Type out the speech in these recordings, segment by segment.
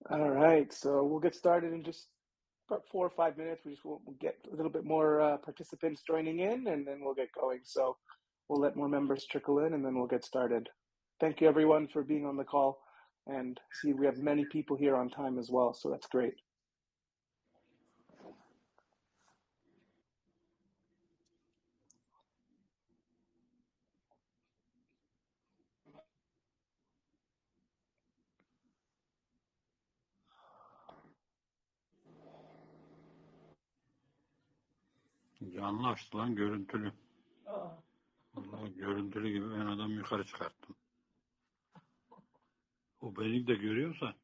All right, so we'll get started in just about 4 or 5 minutes. We'll get a little bit more participants joining in, and then we'll get going. So we'll let more members trickle in, and then we'll get started. Thank you, everyone, for being on the call. And see, we have many people here on time as well, so that's great. Canlı açtı lan görüntülü. Vallahi görüntülü gibi ben adamı yukarı çıkarttım. O beni de görüyorsa.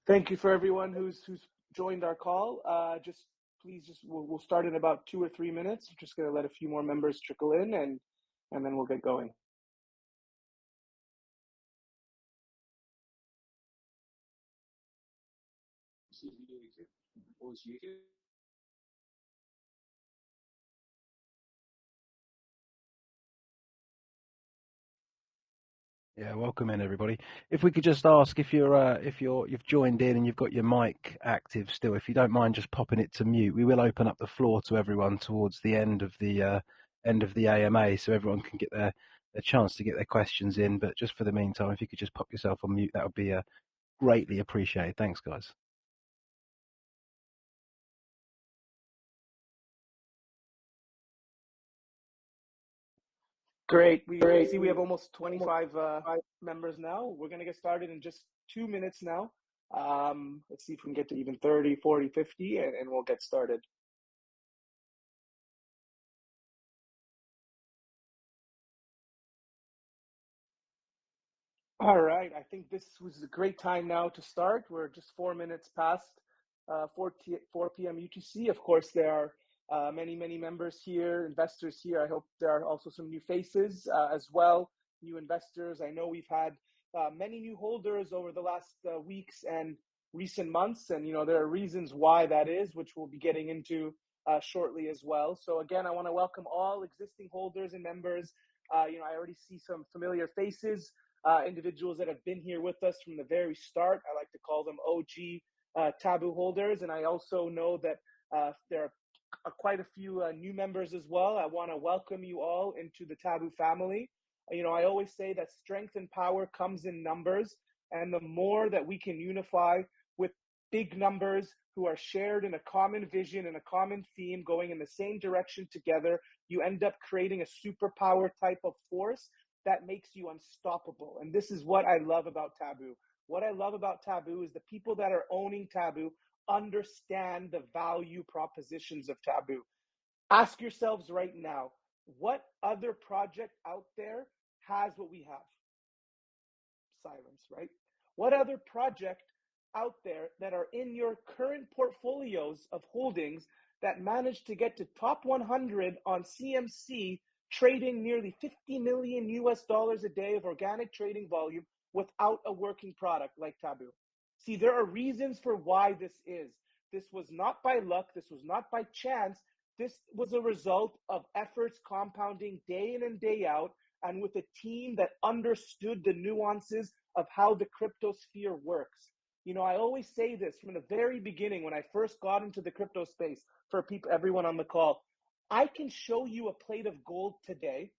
Thank you for everyone who's joined our call. We'll start in about 2 or 3 minutes. Just going to let a few more members trickle in, and then we'll get going. Yeah, welcome in everybody. If we could just ask if you've joined in and you've got your mic active still, if you don't mind just popping it to mute, we will open up the floor to everyone towards the end of the AMA, so everyone can get their chance to get their questions in. But just for the meantime, if you could just pop yourself on mute, that would be greatly appreciated. Thanks, guys. Great. We see we have almost 25 members now. We're going to get started in just 2 minutes now. Let's see if we can get to even 30, 40, 50, and we'll get started. All right. I think this was a great time now to start. We're just 4 minutes past 4 p.m. UTC. Of course, there are many members here, investors here. I hope there are also some new faces as well, new investors. I know we've had many new holders over the last weeks and recent months, and there are reasons why that is, which we'll be getting into shortly as well. So again, I want to welcome all existing holders and members. I already see some familiar faces. Individuals that have been here with us from the very start. I like to call them OG Taboo holders. And I also know that there are quite a few new members as well. I want to welcome you all into the Taboo family. I always say that strength and power comes in numbers. And the more that we can unify with big numbers who are shared in a common vision and a common theme going in the same direction together, you end up creating a superpower type of force that makes you unstoppable. And this is what I love about Taboo. What I love about Taboo is the people that are owning Taboo understand the value propositions of Taboo. Ask yourselves right now, what other project out there has what we have? Silence, right? What other project out there that are in your current portfolios of holdings that managed to get to top 100 on CMC, trading nearly 50 million US dollars a day of organic trading volume without a working product like Taboo? See, there are reasons for why this is. This was not by luck. This was not by chance. This was a result of efforts compounding day in and day out, and with a team that understood the nuances of how the crypto sphere works. I always say this from the very beginning when I first got into the crypto space for everyone on the call. I can show you a plate of gold today,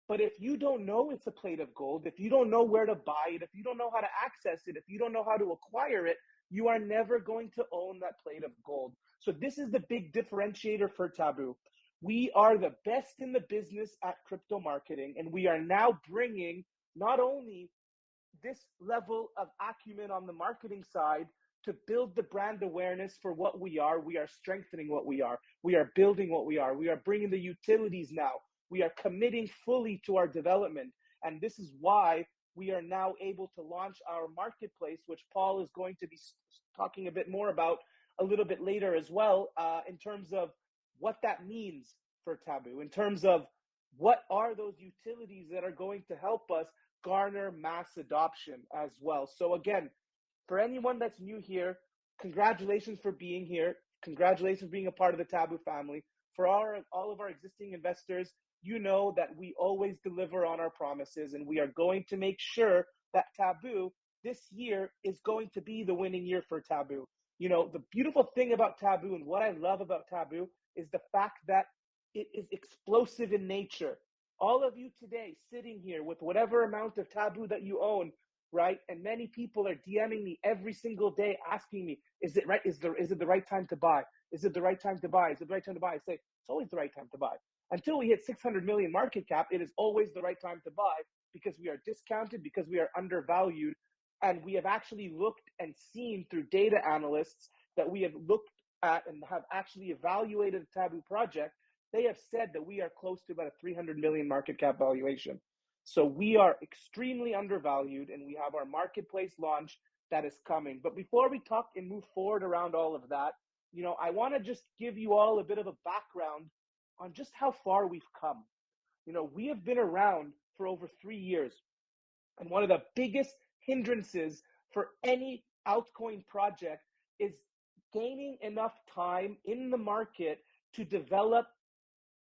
but if you don't know it's a plate of gold, if you don't know where to buy it, if you don't know how to access it, if you don't know how to acquire it, you are never going to own that plate of gold. So this is the big differentiator for Taboo. We are the best in the business at crypto marketing, and we are now bringing not only this level of acumen on the marketing side to build the brand awareness for what we are strengthening what we are building what we are bringing the utilities now, we are committing fully to our development. And this is why we are now able to launch our marketplace, which Paul is going to be talking a bit more about a little bit later as well, in terms of what that means for Taboo, in terms of what are those utilities that are going to help us garner mass adoption as well. So again, for anyone that's new here, congratulations for being here. Congratulations for being a part of the Taboo family. For all of our existing investors, you know that we always deliver on our promises, and we are going to make sure that Taboo this year is going to be the winning year for Taboo. You know, the beautiful thing about Taboo and what I love about Taboo is the fact that it is explosive in nature. All of you today sitting here with whatever amount of Taboo that you own, right? And many people are DMing me every single day asking me, is it right? Is it the right time to buy? Is it the right time to buy? Is it the right time to buy? I say, it's always the right time to buy. Until we hit 600 million market cap, it is always the right time to buy because we are discounted, because we are undervalued. And we have actually looked and seen through data analysts that we have looked at and have actually evaluated the Taboo project. They have said that we are close to about a 300 million market cap valuation. So we are extremely undervalued, and we have our marketplace launch that is coming. But before we talk and move forward around all of that, you know, I want to just give you all a bit of a background on just how far we've come. You know, we have been around for over 3 years, and one of the biggest hindrances for any altcoin project is gaining enough time in the market to develop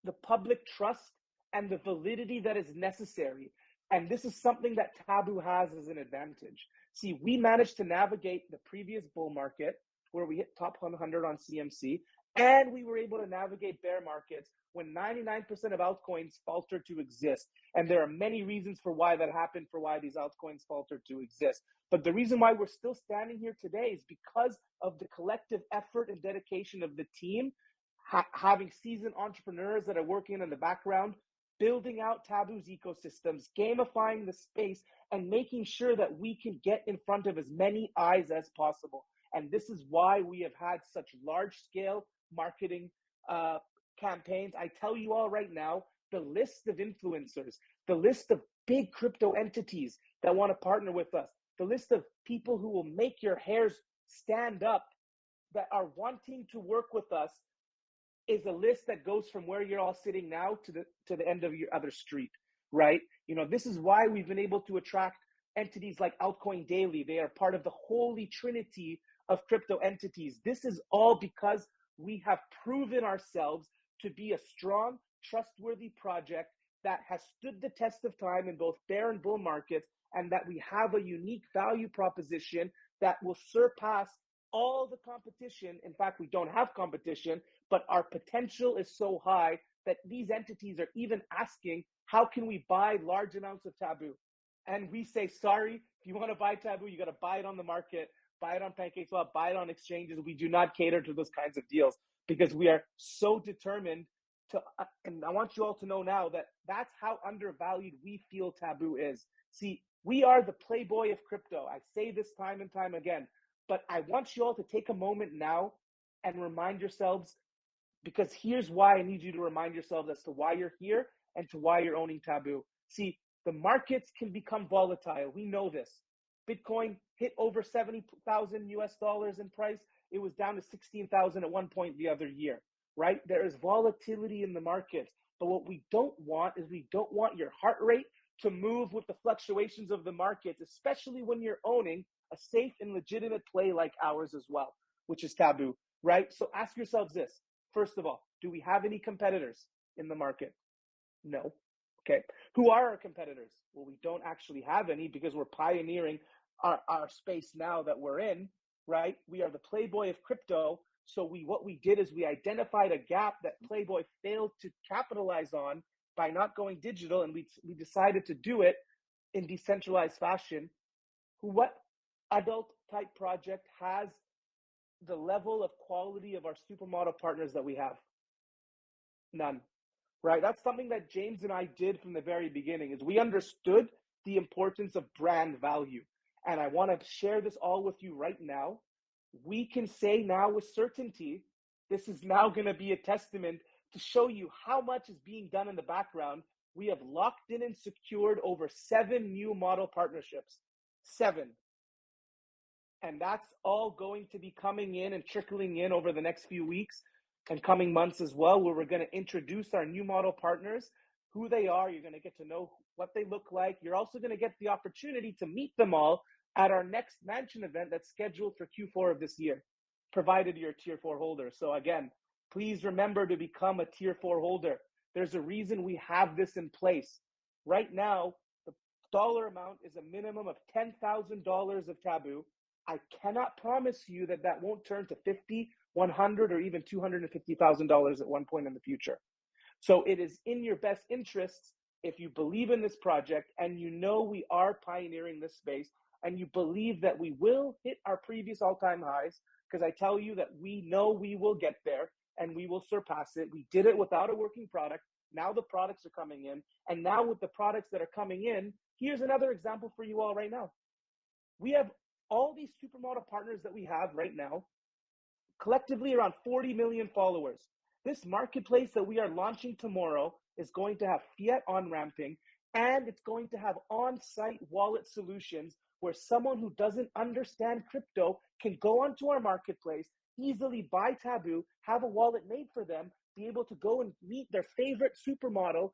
the public trust and the validity that is necessary. And this is something that Taboo has as an advantage. See, we managed to navigate the previous bull market where we hit top 100 on CMC, and we were able to navigate bear markets when 99% of altcoins falter to exist. And there are many reasons for why that happened, for why these altcoins falter to exist. But the reason why we're still standing here today is because of the collective effort and dedication of the team, having seasoned entrepreneurs that are working in the background, building out Taboo's ecosystems, gamifying the space, and making sure that we can get in front of as many eyes as possible. And this is why we have had such large-scale marketing campaigns. I tell you all right now, the list of influencers, the list of big crypto entities that want to partner with us, the list of people who will make your hairs stand up that are wanting to work with us is a list that goes from where you're all sitting now to the end of your other street, right? You know, this is why we've been able to attract entities like Altcoin Daily. They are part of the holy trinity of crypto entities. This is all because we have proven ourselves to be a strong, trustworthy project that has stood the test of time in both bear and bull markets, and that we have a unique value proposition that will surpass all the competition. In fact, we don't have competition, but our potential is so high that these entities are even asking, how can we buy large amounts of Taboo? And we say, sorry, if you want to buy Taboo, you got to buy it on the market, buy it on PancakeSwap, buy it on exchanges. We do not cater to those kinds of deals because we are so determined to, and I want you all to know now that that's how undervalued we feel Taboo is. See, we are the Playboy of crypto. I say this time and time again, but I want you all to take a moment now and remind yourselves, because here's why I need you to remind yourselves as to why you're here and to why you're owning Taboo. See, the markets can become volatile. We know this. Bitcoin hit over 70,000 US dollars in price. It was down to 16,000 at one point the other year, right? There is volatility in the markets. But what we don't want is we don't want your heart rate to move with the fluctuations of the markets, especially when you're owning a safe and legitimate play like ours as well, which is Taboo, right? So ask yourselves this. First of all, do we have any competitors in the market? No. Okay. Who are our competitors? Well, we don't actually have any because we're pioneering our space now that we're in, right? We are the Playboy of crypto. So what we did is we identified a gap that Playboy failed to capitalize on by not going digital, and we decided to do it in decentralized fashion. What adult type project has the level of quality of our supermodel partners that we have? None, right? That's something that James and I did from the very beginning, is we understood the importance of brand value. And I want to share this all with you right now. We can say now with certainty, this is now going to be a testament to show you how much is being done in the background. We have locked in and secured over 7 new model partnerships. 7. And that's all going to be coming in and trickling in over the next few weeks and coming months as well, where we're going to introduce our new model partners, who they are. You're going to get to know what they look like. You're also going to get the opportunity to meet them all at our next Mansion event that's scheduled for Q4 of this year. provided you're a tier 4 holder. So again, please remember to become a tier 4 holder. There's a reason we have this in place. Right now, the dollar amount is a minimum of $10,000 of Taboo. I cannot promise you that that won't turn to $50,000, $100,000, or even $250,000 at one point in the future. So it is in your best interests, if you believe in this project and you know we are pioneering this space and you believe that we will hit our previous all-time highs, because I tell you that we know we will get there and we will surpass it. We did it without a working product. Now the products are coming in. And now with the products that are coming in, here's another example for you all right now. We have all these supermodel partners that we have right now, collectively around 40 million followers. This marketplace that we are launching tomorrow is going to have fiat on-ramping, and it's going to have on-site wallet solutions where someone who doesn't understand crypto can go onto our marketplace, easily buy Taboo, have a wallet made for them, be able to go and meet their favorite supermodel,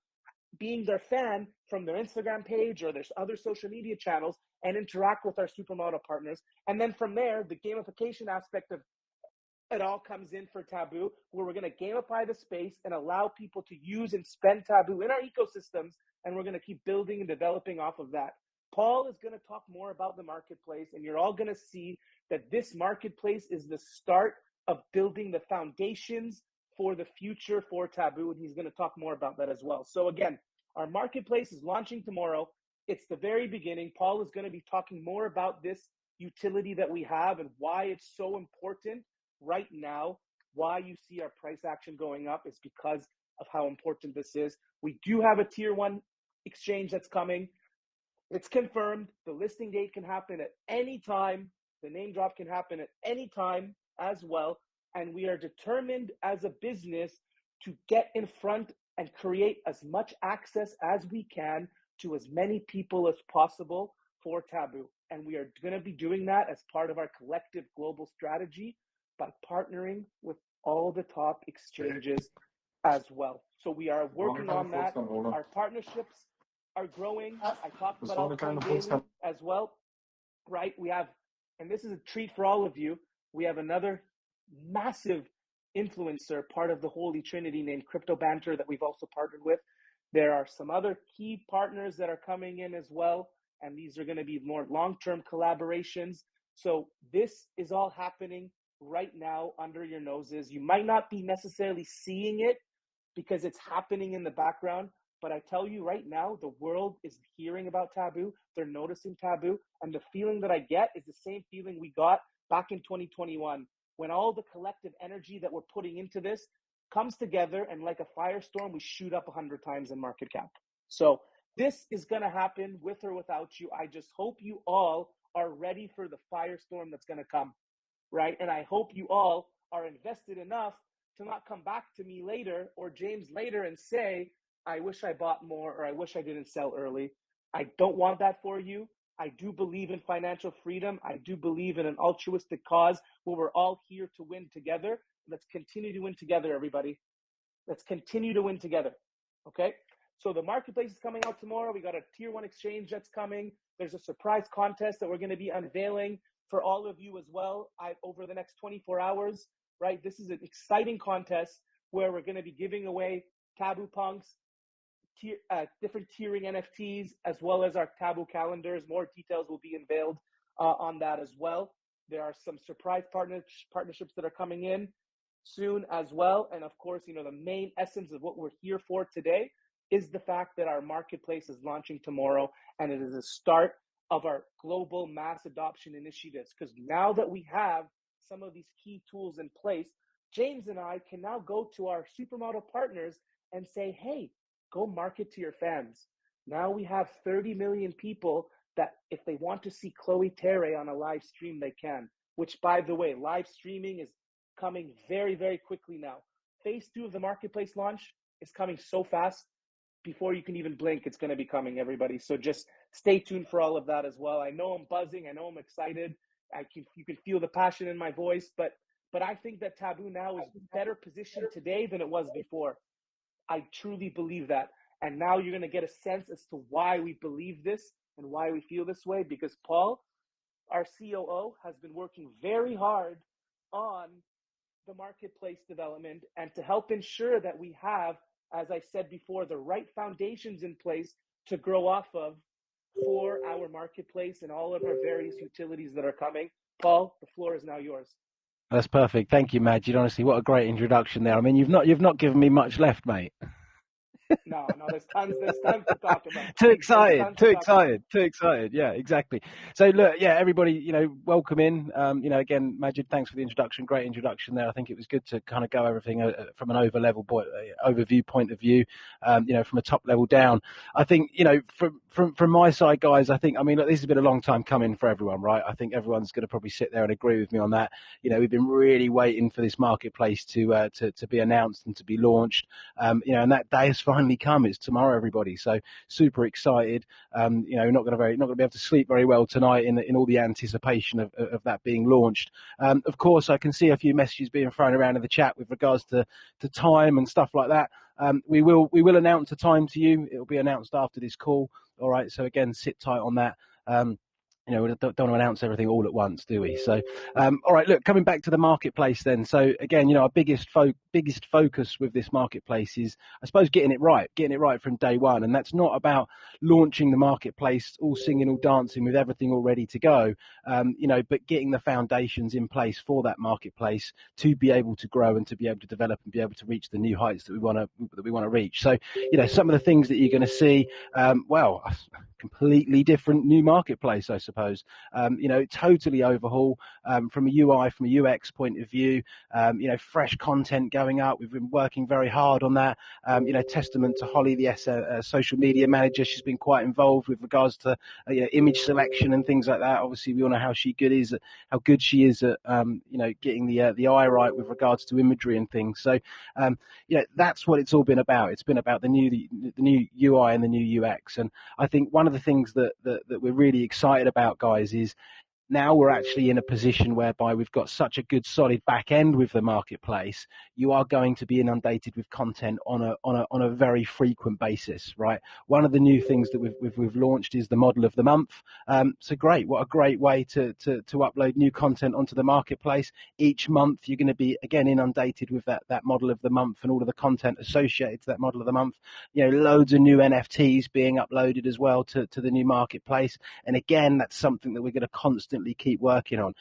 being their fan from their Instagram page or their other social media channels, and interact with our supermodel partners. And then from there, the gamification aspect of it all comes in for Taboo, where we're going to gamify the space and allow people to use and spend Taboo in our ecosystems, and we're going to keep building and developing off of that. Paul is going to talk more about the marketplace, and you're all going to see that this marketplace is the start of building the foundations for the future for Taboo, and he's going to talk more about that as well. So again, our marketplace is launching tomorrow. It's the very beginning. Paul is going to be talking more about this utility that we have and why it's so important right now. Why you see our price action going up is because of how important this is. We do have a tier 1 exchange that's coming. It's confirmed. The listing date can happen at any time. The name drop can happen at any time as well. And we are determined as a business to get in front and create as much access as we can to as many people as possible for Taboo. And we are going to be doing that as part of our collective global strategy by partnering with all the top exchanges as well. So we are working on that. Our partnerships are growing. I talked about Altcoin Daily as well, right? We have, and this is a treat for all of you, we have another massive influencer, part of the Holy Trinity, named Crypto Banter, that we've also partnered with. There are some other key partners that are coming in as well, and these are going to be more long-term collaborations. So this is all happening right now under your noses. You might not be necessarily seeing it because it's happening in the background, but I tell you right now, the world is hearing about Taboo. They're noticing Taboo, and the feeling that I get is the same feeling we got back in 2021, when all the collective energy that we're putting into this comes together, and like a firestorm, we shoot up 100 times in market cap. So this is going to happen with or without you. I just hope you all are ready for the firestorm that's going to come, right? And I hope you all are invested enough to not come back to me later or James later and say, I wish I bought more, or I wish I didn't sell early. I don't want that for you. I do believe in financial freedom. I do believe in an altruistic cause where we're all here to win together. Let's continue to win together, everybody. Let's continue to win together. Okay? So the marketplace is coming out tomorrow. We got a tier 1 exchange that's coming. There's a surprise contest that we're going to be unveiling for all of you as well over the next 24 hours, right? This is an exciting contest where we're going to be giving away Taboo Punks, different tiering NFTs, as well as our Taboo calendars. More details will be unveiled on that as well. There are some surprise partnerships that are coming in soon as well. And of course, the main essence of what we're here for today is the fact that our marketplace is launching tomorrow, and it is the start of our global mass adoption initiatives. Because now that we have some of these key tools in place, James and I can now go to our supermodel partners and say, hey, go market to your fans. Now we have 30 million people that if they want to see Chloe Terre on a live stream, they can, which, by the way, live streaming is coming very, very quickly now. Phase 2 of the marketplace launch is coming so fast. Before you can even blink, it's going to be coming, everybody. So just stay tuned for all of that as well. I know I'm buzzing. I know I'm excited. You can feel the passion in my voice, but I think that Taboo now is better positioned today than it was before. I truly believe that. And now you're going to get a sense as to why we believe this and why we feel this way, because Paul, our COO, has been working very hard on the marketplace development and to help ensure that we have, as I said before, the right foundations in place to grow off of for our marketplace and all of our various utilities that are coming. Paul, the floor is now yours. That's perfect. Thank you, Majid. Honestly, what a great introduction there. I mean, you've not given me much left, mate. No, there's tons to talk about. Too excited. Yeah, exactly. So look, yeah, everybody, welcome in. Again, Majid, thanks for the introduction. Great introduction there. I think it was good to kind of go everything from an overview point of view, from a top level down. I think, from my side, guys, look, this has been a long time coming for everyone, right? I think everyone's going to probably sit there and agree with me on that. We've been really waiting for this marketplace to be announced and to be launched. And that day has finally come. It's tomorrow, everybody. So super excited. Not going to be able to sleep very well tonight in all the anticipation of that being launched. Of course, I can see a few messages being thrown around in the chat with regards to time and stuff like that. We will announce a time to you. It will be announced after this call. All right. So again, sit tight on that. We don't want to announce everything all at once, do we? So, all right, look, coming back to the marketplace then. So again, our biggest focus with this marketplace is, I suppose, getting it right from day one. And that's not about launching the marketplace, all singing, all dancing with everything all ready to go, but getting the foundations in place for that marketplace to be able to grow and to be able to develop and be able to reach the new heights that we want to reach. So, some of the things that you're going to see, completely different new marketplace, I suppose. Totally overhaul from a UI, from a UX point of view. Fresh content going up. We've been working very hard on that. Testament to Holly, the social media manager. She's been quite involved with regards to image selection and things like that. Obviously, we all know how good she is at getting the eye right with regards to imagery and things. So that's what it's all been about. It's been about the new UI and the new UX. And I think one of the things that we're really excited about, guys, is now we're actually in a position whereby we've got such a good solid back end with the marketplace. You are going to be inundated with content on a very frequent basis, right? One of the new things that we've launched is the model of the month. So great, what a great way to upload new content onto the marketplace. Each month you're going to be again inundated with that model of the month and all of the content associated to that model of the month. Loads of new NFTs being uploaded as well to the new marketplace. And again, that's something that we're going to constantly keep working on.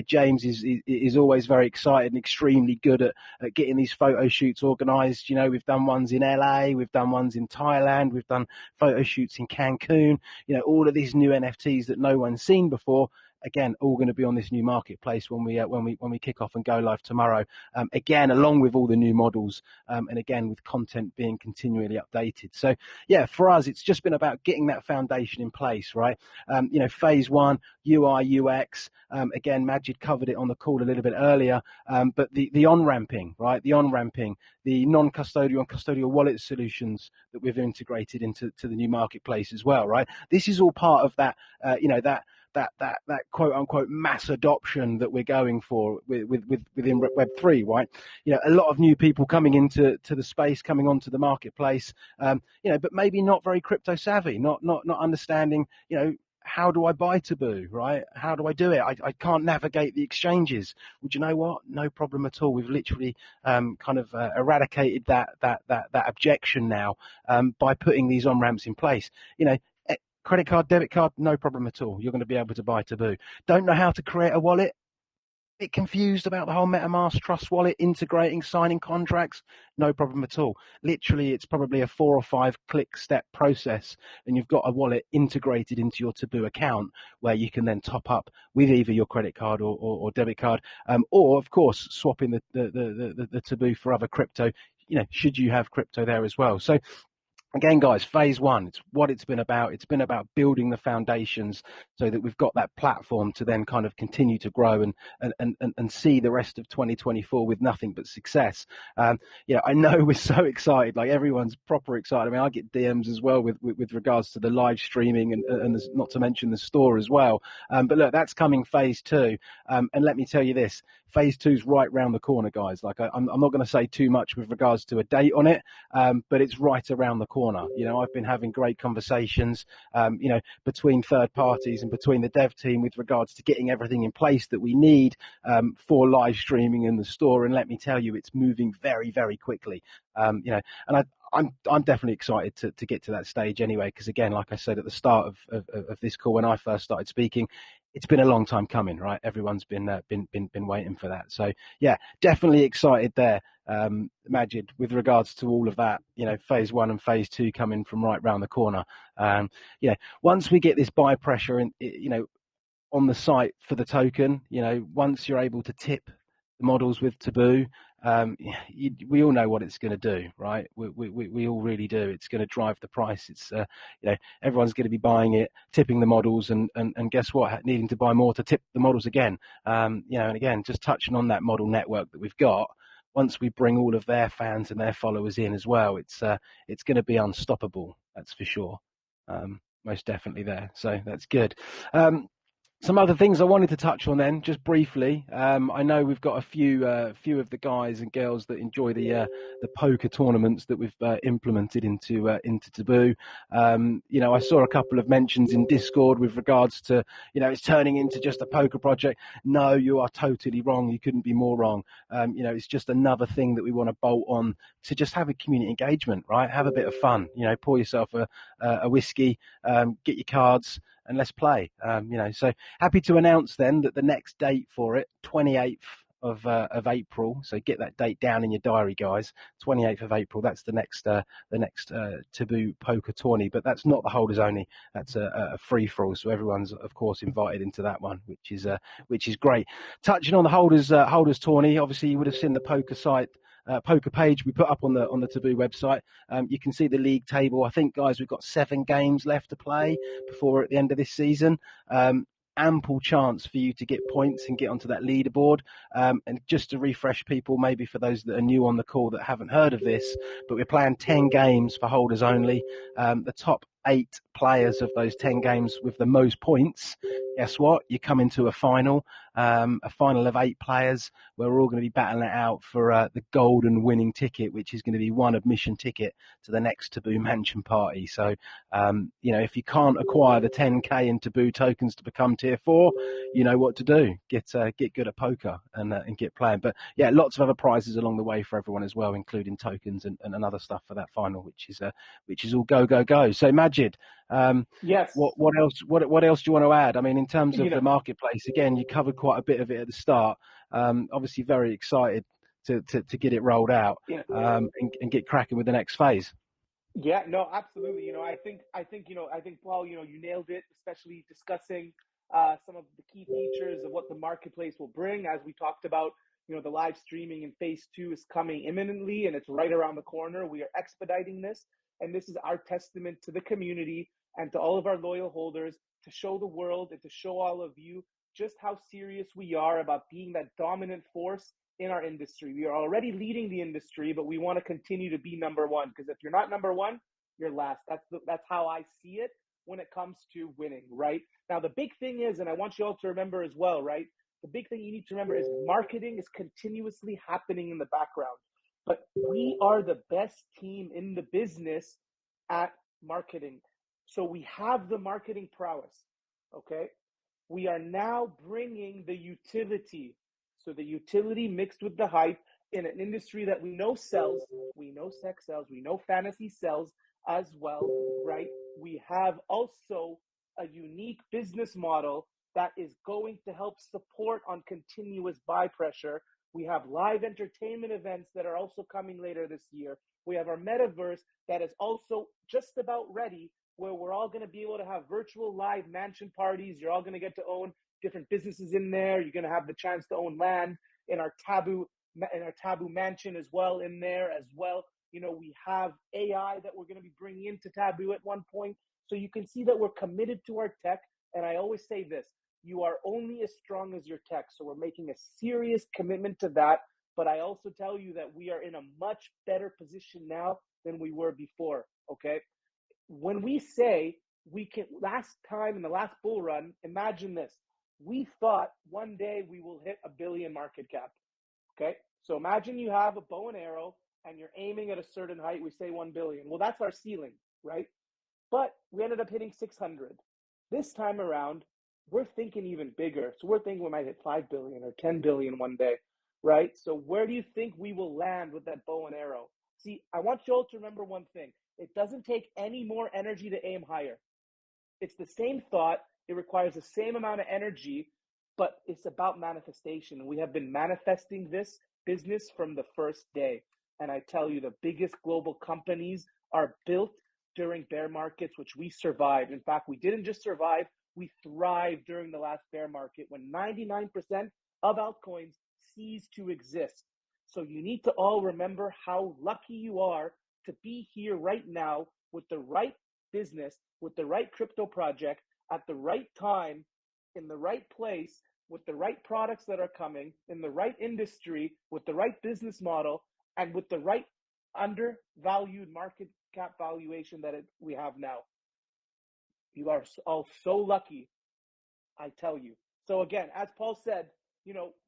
James is always very excited and extremely good at getting these photo shoots organized. We've done ones in LA, we've done ones in Thailand, we've done photo shoots in Cancun. All of these new NFTs that no one's seen before. Again, all going to be on this new marketplace when we kick off and go live tomorrow. Again, along with all the new models, and again with content being continually updated. So yeah, for us, it's just been about getting that foundation in place, right? Phase one, UI, UX. Again, Majid covered it on the call a little bit earlier, but the on-ramping, right? The on-ramping, the non-custodial and custodial wallet solutions that we've integrated into the new marketplace as well, right? This is all part of that, that quote unquote mass adoption that we're going for within Web3, right? A lot of new people coming into the space, coming onto the marketplace, but maybe not very crypto savvy, not understanding, how do I buy Taboo, right? How do I do it? I can't navigate the exchanges. Well, do you know what? No problem at all. We've literally eradicated that objection now by putting these on-ramps in place. Credit card, debit card, no problem at all. You're going to be able to buy Taboo. Don't know how to create a wallet? Bit confused about the whole MetaMask Trust wallet integrating, signing contracts? No problem at all. Literally, it's probably a 4 or 5 click step process, and you've got a wallet integrated into your Taboo account where you can then top up with either your credit card or debit card, or of course swapping the Taboo for other crypto. Should you have crypto there as well? So. Again, guys, phase one, it's what it's been about. It's been about building the foundations so that we've got that platform to then kind of continue to grow and see the rest of 2024 with nothing but success. I know we're so excited, like everyone's proper excited. I mean, I get DMs as well with regards to the live streaming and not to mention the store as well. But look, that's coming phase two. And let me tell you this, phase 2's right round the corner, guys. Like I'm not going to say too much with regards to a date on it, but it's right around the corner. You know, I've been having great conversations, you know, between third parties and between the dev team with regards to getting everything in place that we need for live streaming in the store. And let me tell you, it's moving very, very quickly. You know, and I'm definitely excited to get to that stage anyway, because again, like I said at the start of this call when I first started speaking, it's been a long time coming, right? Everyone's been waiting for that. So yeah, definitely excited there, Majid, with regards to all of that. You know, phase 1 and phase 2 coming from right round the corner. You know, once we get this buy pressure in, you know, on the site for the token, you know, once you're able to tip the models with Taboo, we all know what it's going to do, right? We all really do. It's going to drive the price. It's you know, everyone's going to be buying it, tipping the models, and guess what? Needing to buy more to tip the models again. You know, and again, just touching on that model network that we've got. Once we bring all of their fans and their followers in as well, it's going to be unstoppable. That's for sure. Most definitely there. So that's good. Some other things I wanted to touch on then, just briefly. I know we've got a few of the guys and girls that enjoy the poker tournaments that we've implemented into Taboo. You know, I saw a couple of mentions in Discord with regards to, you know, it's turning into just a poker project. No, you are totally wrong. You couldn't be more wrong. You know, it's just another thing that we want to bolt on to just have a community engagement, right? Have a bit of fun. You know, pour yourself a whiskey, get your cards, and let's play. You know, so happy to announce then that the next date for it, 28th of April. So get that date down in your diary, guys. 28th of April. That's the next Taboo poker tourney. But that's not the holders only. That's a free for all. So everyone's of course invited into that one, which is great. Touching on the holders tourney, obviously you would have seen the poker site. Poker page we put up on the Taboo website. You can see the league table. I think, guys, we've got 7 games left to play before we're at the end of this season. Ample chance for you to get points and get onto that leaderboard. And just to refresh people, maybe for those that are new on the call that haven't heard of this, but we're playing 10 games for holders only. The top 8 players of those 10 games with the most points, guess what? You come into a final of 8 players where we're all going to be battling it out for the golden winning ticket, which is going to be one admission ticket to the next Taboo Mansion party. So, you know, if you can't acquire the 10k in Taboo tokens to become tier 4, you know what to do. Get good at poker and get playing. But yeah, lots of other prizes along the way for everyone as well, including tokens and other stuff for that final, which is all go. So Majid, Yes. what else do you want to add? I mean, in terms of the marketplace, again, you covered quite a bit of it at the start. Obviously very excited to get it rolled out and get cracking with the next phase. Yeah, no, absolutely. I think Paul, you nailed it, especially discussing some of the key features of what the marketplace will bring. As we talked about, the live streaming in phase 2 is coming imminently and it's right around the corner. We are expediting this, and this is our testament to the community and to all of our loyal holders to show the world and to show all of you just how serious we are about being that dominant force in our industry. We are already leading the industry, but we want to continue to be number one, because if you're not number one, you're last. That's how I see it when it comes to winning, right? Now, the big thing is, and I want you all to remember as well, right? The big thing you need to remember is marketing is continuously happening in the background, but we are the best team in the business at marketing. So we have the marketing prowess, okay? We are now bringing the utility. So the utility mixed with the hype in an industry that we know sells. We know sex sells. We know fantasy sells as well, right? We have also a unique business model that is going to help support on continuous buy pressure. We have live entertainment events that are also coming later this year. We have our metaverse that is also just about ready, where we're all going to be able to have virtual live mansion parties. You're all going to get to own different businesses in there. You're going to have the chance to own land in our Taboo mansion as well in there as well. We have AI that we're going to be bringing into Taboo at one point. So you can see that we're committed to our tech. And I always say this, you are only as strong as your tech. So we're making a serious commitment to that. But I also tell you that we are in a much better position now than we were before, okay? When we say we can, last time in the last bull run, imagine this. we thought one day we will hit $1 billion market cap. Okay, so imagine you have a bow and arrow and you're aiming at a certain height. We say 1 billion. Well, that's our ceiling, right? But we ended up hitting 600. This time around, we're thinking even bigger. So we're thinking we might hit 5 billion or 10 billion one day, right? So where do you think we will land with that bow and arrow? See, I want you all to remember one thing. It doesn't take any more energy to aim higher. It's the same thought. It requires the same amount of energy, but it's about manifestation. We have been manifesting this business from the first day. And I tell you, the biggest global companies are built during bear markets, which we survived. In fact, we didn't just survive, we thrived during the last bear market when 99% of altcoins ceased to exist. So you need to all remember how lucky you are to be here right now with the right business, with the right crypto project, at the right time, in the right place, with the right products that are coming, in the right industry, with the right business model, and with the right undervalued market cap valuation that we have now. You are all so lucky, I tell you. So again, as Paul said,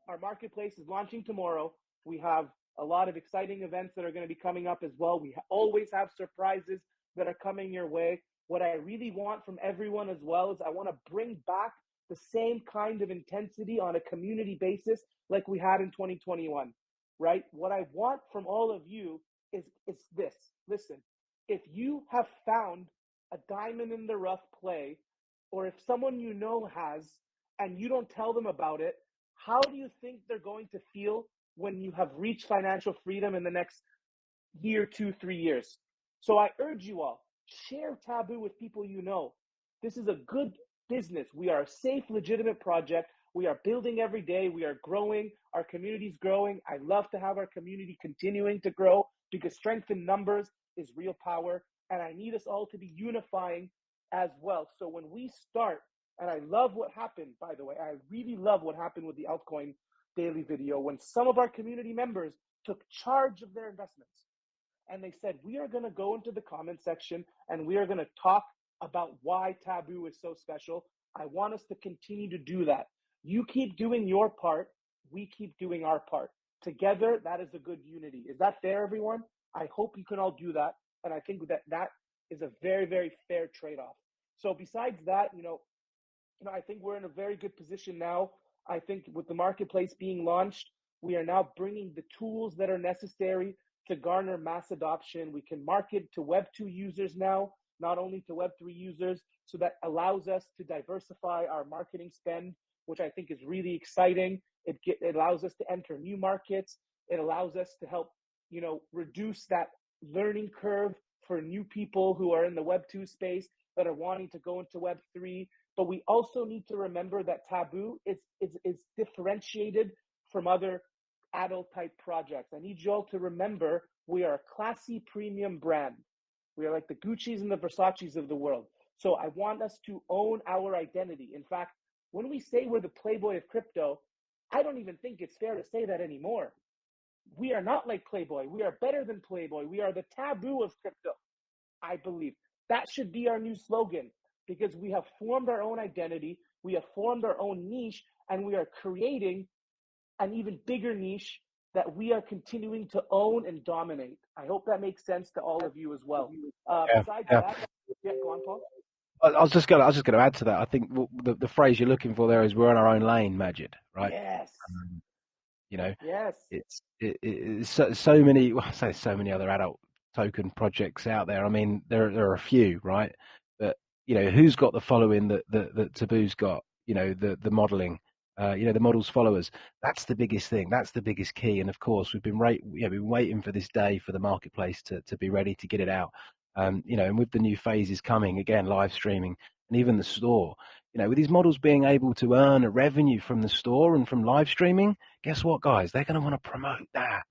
our marketplace is launching tomorrow. We have a lot of exciting events that are going to be coming up as well. We always have surprises that are coming your way. What I really want from everyone as well is I want to bring back the same kind of intensity on a community basis like we had in 2021, right? What I want from all of you is this. Listen, if you have found a diamond in the rough play, or if someone you know has, and you don't tell them about it, how do you think they're going to feel when you have reached financial freedom in the next year, 2, 3 years? So I urge you all, share Taboo with people you know. This is a good business. We are a safe, legitimate project. We are building every day. We are growing. Our community's growing. I love to have our community continuing to grow because strength in numbers is real power. And I need us all to be unifying as well. So when we start, and I love what happened, by the way, I really love what happened with the altcoin daily video when some of our community members took charge of their investments. And they said, we are going to go into the comment section and we are going to talk about why Taboo is so special. I want us to continue to do that. You keep doing your part. We keep doing our part. Together, that is a good unity. Is that fair, everyone? I hope you can all do that. And I think that is a very, very fair trade-off. So besides that, I think we're in a very good position now. I think with the marketplace being launched, we are now bringing the tools that are necessary to garner mass adoption. We can market to Web 2 users now, not only to Web 3 users. So that allows us to diversify our marketing spend, which I think is really exciting. It allows us to enter new markets. It allows us to help, reduce that learning curve for new people who are in the Web 2 space that are wanting to go into Web 3. But we also need to remember that Taboo is differentiated from other adult type projects. I need you all to remember we are a classy premium brand. We are like the Gucci's and the Versace's of the world. So I want us to own our identity. In fact, when we say we're the Playboy of crypto, I don't even think it's fair to say that anymore. We are not like Playboy. We are better than Playboy. We are the Taboo of crypto, I believe. That should be our new slogan because we have formed our own identity. We have formed our own niche, and we are creating an even bigger niche that we are continuing to own and dominate. I hope that makes sense to all of you as well. Besides that, go on, Paul. I was just going to add to that. I think the phrase you're looking for there is we're in our own lane, Majid, right? Yes. Yes. It's so many. Well, I say so many other adult token projects out there. I mean, there are a few, right? But who's got the following that Taboo's got? The modeling. The model's followers. That's the biggest thing. That's the biggest key. And of course, we've been waiting for this day for the marketplace to be ready to get it out. And with the new phases coming again, live streaming and even the store. With these models being able to earn a revenue from the store and from live streaming, guess what, guys? They're going to want to promote that.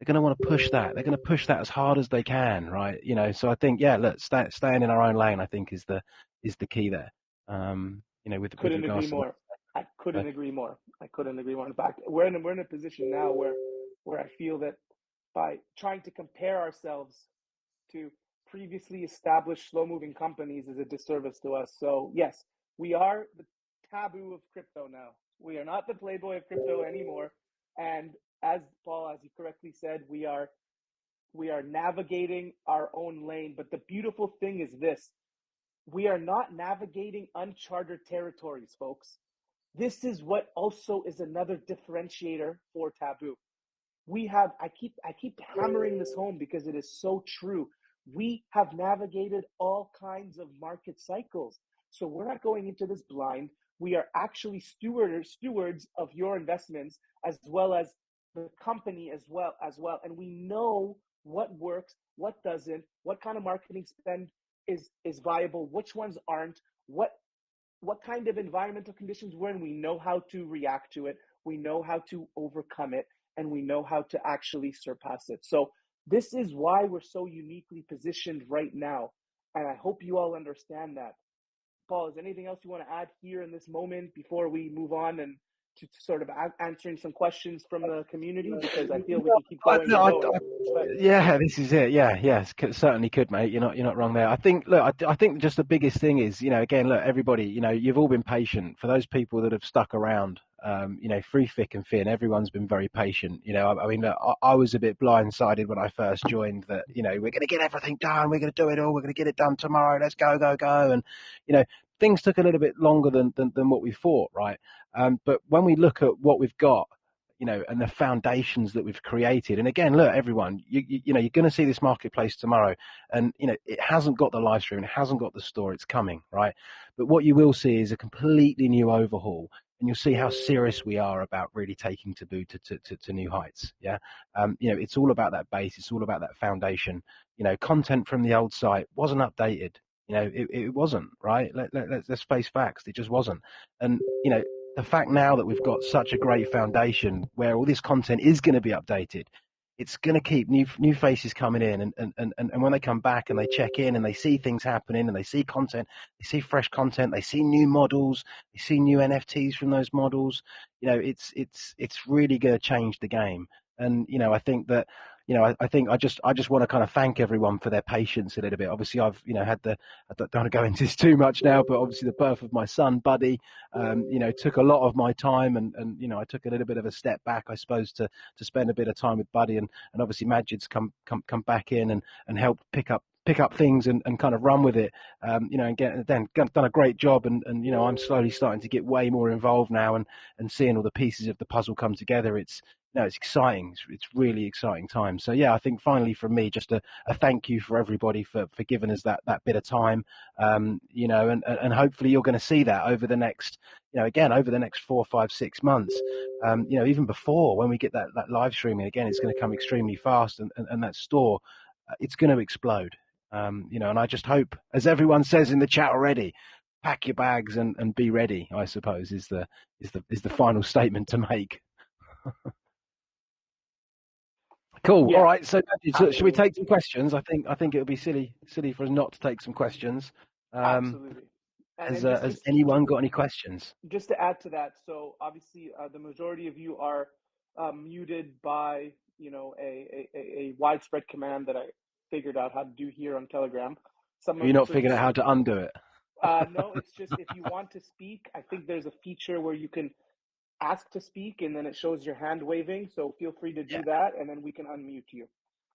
They're going to want to push that. They're going to push that as hard as they can, right? So I think, look, staying in our own lane, I think is the key there. With couldn't regards agree more. I couldn't agree more. In fact, we're in a position now where I feel that by trying to compare ourselves to previously established slow-moving companies is a disservice to us. So yes, we are the Taboo of crypto now. We are not the Playboy of crypto anymore. And as Paul, as you correctly said, we are navigating our own lane. But the beautiful thing is this: we are not navigating uncharted territories, folks. This is what also is another differentiator for Taboo. I keep hammering this home because it is so true. We have navigated all kinds of market cycles. So we're not going into this blind. We are actually stewards of your investments as well as the company as well. And we know what works, what doesn't, what kind of marketing spend is viable, which ones aren't, what kind of environmental conditions we're in. We know how to react to it. We know how to overcome it, and we know how to actually surpass it. So this is why we're so uniquely positioned right now. And I hope you all understand that. Paul, is there anything else you want to add here in this moment before we move on and to sort of answering some questions from the community? Because I feel we can keep going and going. But Yeah, this is it. Yeah, yes, certainly could, mate. You're not wrong there. I think, look, I think just the biggest thing is, again, look, everybody, you've all been patient. For those people that have stuck around, through thick and thin, everyone's been very patient. I mean, look, I was a bit blindsided when I first joined that, we're going to get everything done. We're going to do it all. We're going to get it done tomorrow. Let's go, go, go. And, things took a little bit longer than what we thought, right? But when we look at what we've got, and the foundations that we've created. And again, look, everyone, you're going to see this marketplace tomorrow, and it hasn't got the live stream, it hasn't got the store, it's coming, right? But what you will see is a completely new overhaul, and you'll see how serious we are about really taking Taboo to new heights. Yeah, it's all about that base, it's all about that foundation. Content from the old site wasn't updated. It wasn't, right? Let's face facts, it just wasn't. And the fact now that we've got such a great foundation where all this content is going to be updated, it's going to keep new faces coming in, and when they come back and they check in and they see things happening and they see content, they see fresh content, they see new models, they see new NFTs from those models. It's really going to change the game. And I think that I think I just want to kind of thank everyone for their patience a little bit. Obviously, I've had I don't want to go into this too much now, but obviously the birth of my son, Buddy, took a lot of my time, and I took a little bit of a step back, I suppose, to spend a bit of time with Buddy, and obviously Majid's come back in and helped pick up things and kind of run with it, and done a great job, and I'm slowly starting to get way more involved now, and seeing all the pieces of the puzzle come together. It's exciting. It's really exciting time. So yeah, I think finally from me, just a thank you for everybody for giving us that bit of time, and hopefully you're going to see that over the next, over the next 4, 5, 6 months, even before, when we get that live streaming again, it's going to come extremely fast, and that store, it's going to explode. And I just hope, as everyone says in the chat already, pack your bags and be ready, I suppose, is the final statement to make. Cool. yeah, All right. So, should we absolutely. take some questions? I think it would be silly for us not to take some questions. Absolutely. And then Has anyone got any questions? just to add to that, so obviously the majority of you are muted by a widespread command that I figured out how to do here on Telegram. Have you not figured out how to undo it? No, it's just if you want to speak, I think there's a feature where you can ask to speak and then it shows your hand waving. So feel free to do that, and then we can unmute you.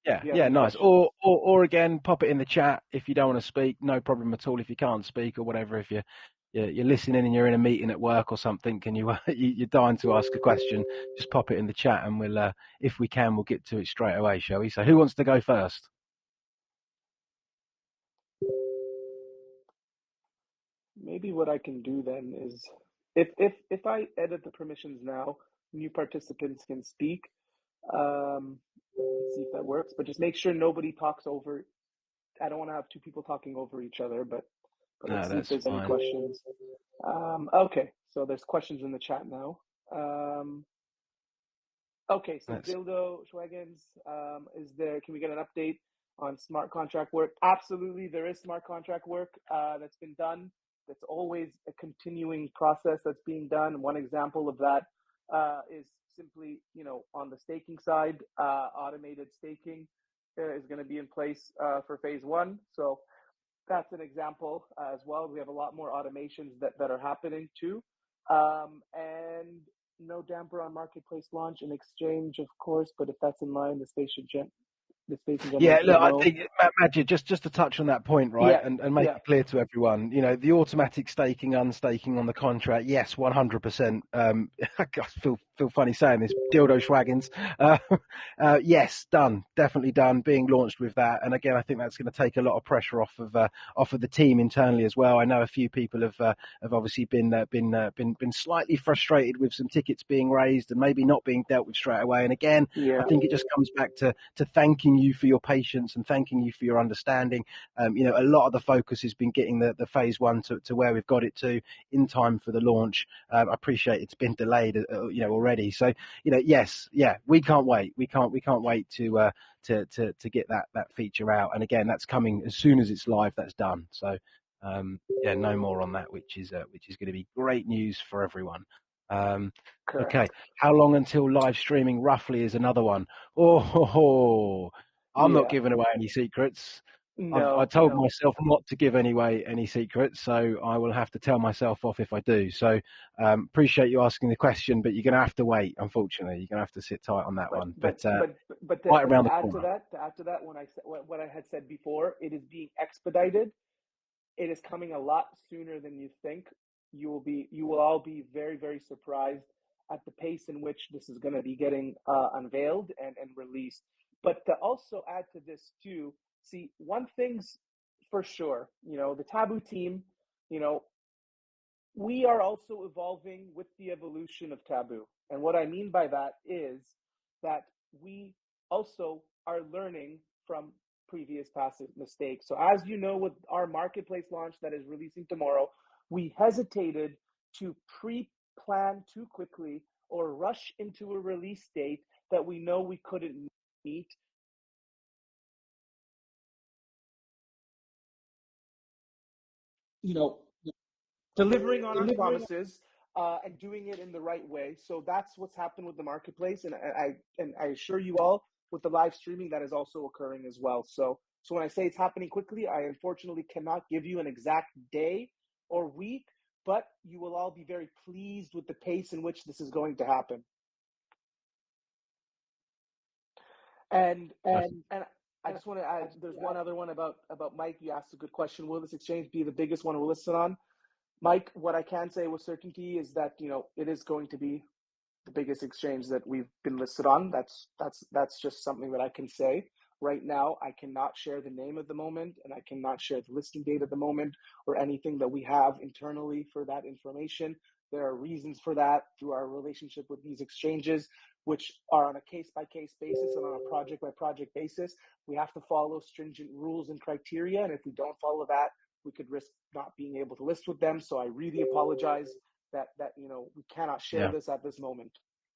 Yeah, nice. Questions. Or again, pop it in the chat if you don't want to speak. No problem at all. If you can't speak or whatever, if you're listening and you're in a meeting at work or something, and you're dying to ask a question, just pop it in the chat, and we'll, if we can, we'll get to it straight away, shall we? So who wants to go first? Maybe what I can do then is if I edit the permissions now, new participants can speak. Let's see if that works, but just make sure nobody talks over. I don't want to have two people talking over each other, but No, let's see if that's there's any fine. questions. Okay, so there's questions in the chat now. Okay, so Dildo Schwagens, can we get an update on smart contract work? Absolutely, there is smart contract work that's been done. That's always a continuing process that's being done. One example of that is simply, on the staking side, automated staking is going to be in place for phase 1. So that's an example as well. We have a lot more automations that are happening too. And no damper on marketplace launch and exchange, of course, but if that's in line, the space and gentlemen Yeah, should look, I know. think, Majid, just to touch on that point, right, Yeah, and make yeah, it clear to everyone, the automatic staking, unstaking on the contract, yes, 100%. I feel funny saying this, dildo schwaggins. Yes, done, definitely done, being launched with that. And again, I think that's going to take a lot of pressure off of the team internally as well. I know a few people have obviously been slightly frustrated with some tickets being raised and maybe not being dealt with straight away. And again, I think it just comes back to thanking you for your patience and thanking you for your understanding. A lot of the focus has been getting the phase one to where we've got it to in time for the launch. I appreciate it's been delayed, already. So, yes, yeah, we can't wait. We can't wait to get that feature out. And again, that's coming as soon as it's live. That's done. So, no more on that, which is going to be great news for everyone. correct. Okay, how long until live streaming roughly is another one? Oh, I'm not Yeah, giving away any secrets. I no, told myself not to give away any secrets, so I will have to tell myself off if I do. So appreciate you asking the question, but you're going to have to wait. Unfortunately, you're going to have to sit tight on that but one. but But but but right to around the add to corner. that, when I said what I had said before, it is being expedited. It is coming a lot sooner than you think. You will all be very, very surprised at the pace in which this is going to be getting unveiled and released. But to also add to this too, see, one thing's for sure, the Taboo team, you know, we are also evolving with the evolution of Taboo. And what I mean by that is that we also are learning from previous past mistakes. So, as you know, with our marketplace launch that is releasing tomorrow, we hesitated to pre plan too quickly or rush into a release date that we know we couldn't meet. You know, delivering on our promises and doing it in the right way. So that's what's happened with the marketplace, and I assure you all with the live streaming that is also occurring as well. So when I say it's happening quickly, I unfortunately cannot give you an exact day or week, but you will all be very pleased with the pace in which this is going to happen. And I just want to add, there's one other one about Mike. You asked a good question. Will this exchange be the biggest one we're listed on? Mike, what I can say with certainty is that it is going to be the biggest exchange that we've been listed on. That's just something that I can say right now. I cannot share the name at the moment, and I cannot share the listing date at the moment or anything that we have internally for that information. There are reasons for that through our relationship with these exchanges, which are on a case by case basis and on a project by project basis. We have to follow stringent rules and criteria, and if we don't follow that, we could risk not being able to list with them. So I really apologize that we cannot share Yeah. this at this moment.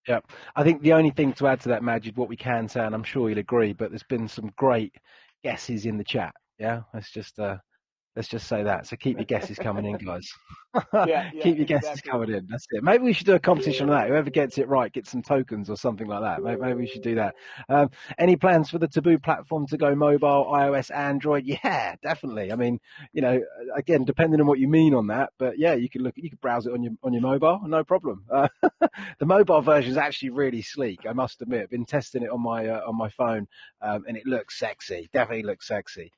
Yeah, I think the only thing to add to that, Majid, what we can say, and I'm sure you'll agree, but there's been some great guesses in the chat. Yeah, let's just say that. So keep your guesses coming in, guys. Yeah, Keep your guesses exactly. coming in. That's it. Maybe we should do a competition on that. Whoever gets it right gets some tokens or something like that. Maybe we should do that. Any plans for the Taboo platform to go mobile, iOS, Android? Yeah, definitely. I mean, again, depending on what you mean on that, but yeah, you can browse it on your mobile, no problem. The mobile version is actually really sleek. I must admit, I've been testing it on my phone, and it looks sexy. Definitely looks sexy.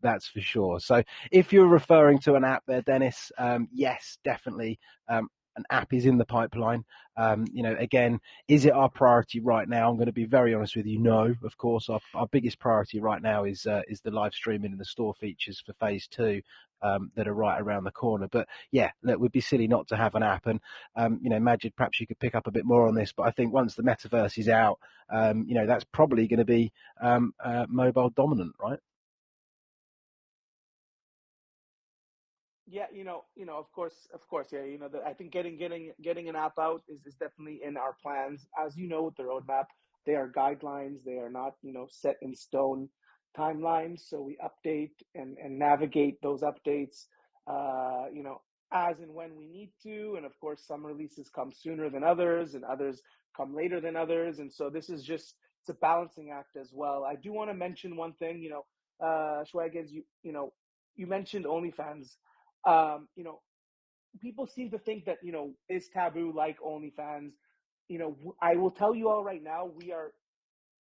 That's for sure. So if you're referring to an app there, Dennis, yes, definitely. An app is in the pipeline. Again, is it our priority right now? I'm going to be very honest with you. No, of course, our biggest priority right now is the live streaming and the store features for phase two. That are right around the corner. But yeah, look, we'd be silly not to have an app. And Majid, perhaps you could pick up a bit more on this. But I think once the metaverse is out, that's probably going to be mobile dominant, right? Yeah, of course, yeah. I think getting an app out is definitely in our plans. As you know, with the roadmap, they are guidelines. They are not set in stone timelines. So we update and navigate those updates, as and when we need to. And of course, some releases come sooner than others, and others come later than others. And so this is just it's a balancing act as well. I do want to mention one thing. Schwagans, you mentioned OnlyFans. Um, you know, people seem to think that, is Taboo like OnlyFans? I will tell you all right now, we are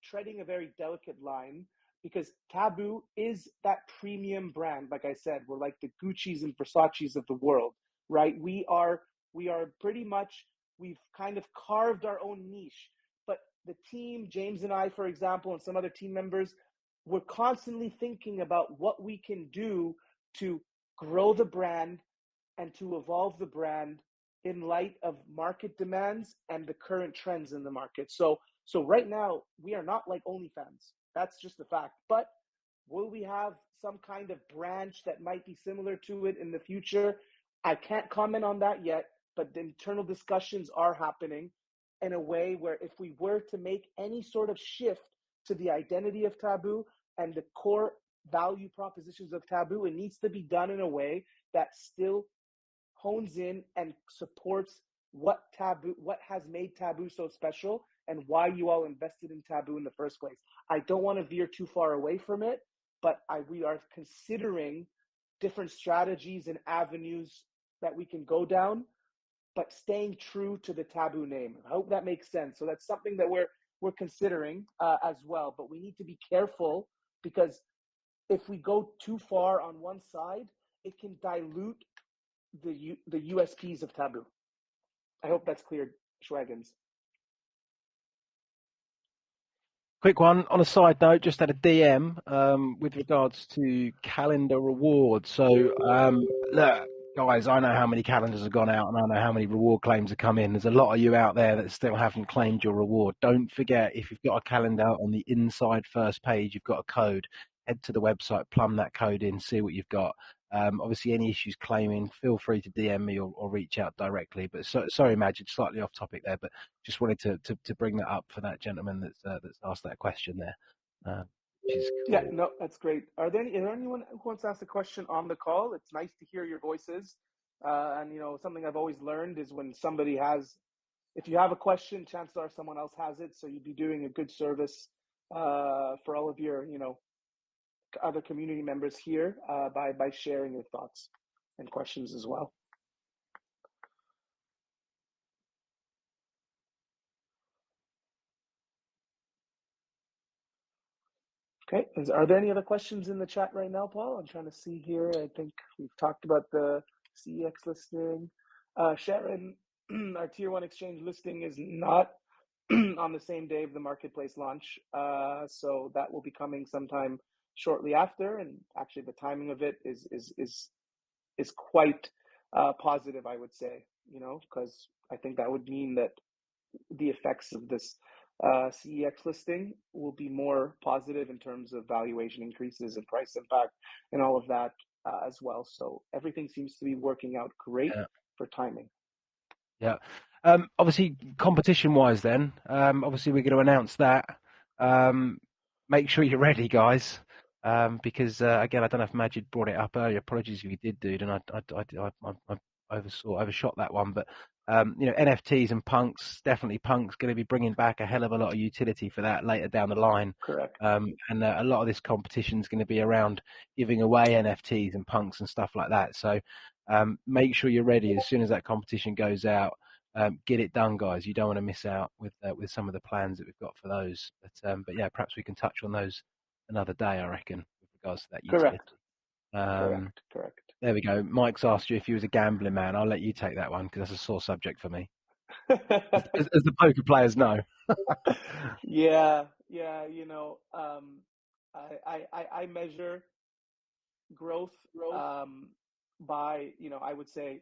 treading a very delicate line because Taboo is that premium brand. Like I said, we're like the Gucci's and Versace's of the world, right? We are pretty much, we've kind of carved our own niche. But the team, James and I, for example, and some other team members, we're constantly thinking about what we can do to grow the brand and to evolve the brand in light of market demands and the current trends in the market. So right now we are not like OnlyFans. That's just a fact. But will we have some kind of branch that might be similar to it in the future? I can't comment on that yet, but the internal discussions are happening in a way where if we were to make any sort of shift to the identity of Taboo and the core value propositions of Taboo, it needs to be done in a way that still hones in and supports what has made Taboo so special and why you all invested in Taboo in the first place. I don't want to veer too far away from it, but we are considering different strategies and avenues that we can go down, but staying true to the Taboo name. I hope that makes sense. So that's something that we're considering as well. But we need to be careful because if we go too far on one side, it can dilute the USPs of Taboo. I hope that's clear, Schwaggens. Quick one on a side note, just had a DM with regards to calendar rewards. So look, guys, I know how many calendars have gone out and I know how many reward claims have come in. There's a lot of you out there that still haven't claimed your reward. Don't forget, if you've got a calendar on the inside first page, you've got a code. Head to the website, plumb that code in, see what you've got. Obviously, any issues claiming, feel free to DM me or reach out directly. But sorry, Majid, slightly off topic there, but just wanted to bring that up for that gentleman that's asked that question there. Which is cool. Yeah, no, that's great. Is there anyone who wants to ask a question on the call? It's nice to hear your voices. And something I've always learned is when somebody if you have a question, chances are someone else has it. So you'd be doing a good service for all of your, other community members here by sharing your thoughts and questions as well. Okay, are there any other questions in the chat right now, Paul? I'm trying to see here. I think we've talked about the CEX listing. Sharon, our tier 1 exchange listing is not on the same day of the marketplace launch. So that will be coming sometime shortly after. And actually the timing of it is quite positive, I would say, because I think that would mean that the effects of this CEX listing will be more positive in terms of valuation increases and price impact and all of that as well. So everything seems to be working out great for timing. Yeah. Obviously, competition-wise then, obviously we're going to announce that. Make sure you're ready, guys, because, again, I don't know if Majid brought it up earlier. Apologies if you did, dude, and I overshot that one. But, NFTs and punks, definitely punks going to be bringing back a hell of a lot of utility for that later down the line. Correct. And a lot of this competition is going to be around giving away NFTs and punks and stuff like that. So make sure you're ready as soon as that competition goes out. Get it done, guys. You don't want to miss out with some of the plans that we've got for those. But yeah, perhaps we can touch on those another day, I reckon, with regards to that utility. Correct. There we go. Mike's asked you if you was a gambling man. I'll let you take that one because that's a sore subject for me, as the poker players know. Yeah. I measure growth by I would say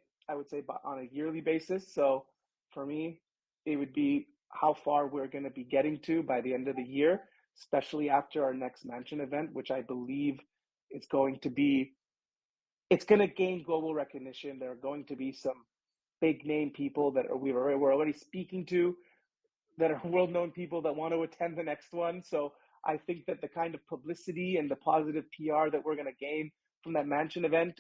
on a yearly basis. So for me, it would be how far we're going to be getting to by the end of the year, especially after our next mansion event, which I believe it's going to gain global recognition. There are going to be some big name people that we're already speaking to, that are world-known people that want to attend the next one. So I think that the kind of publicity and the positive PR that we're going to gain from that mansion event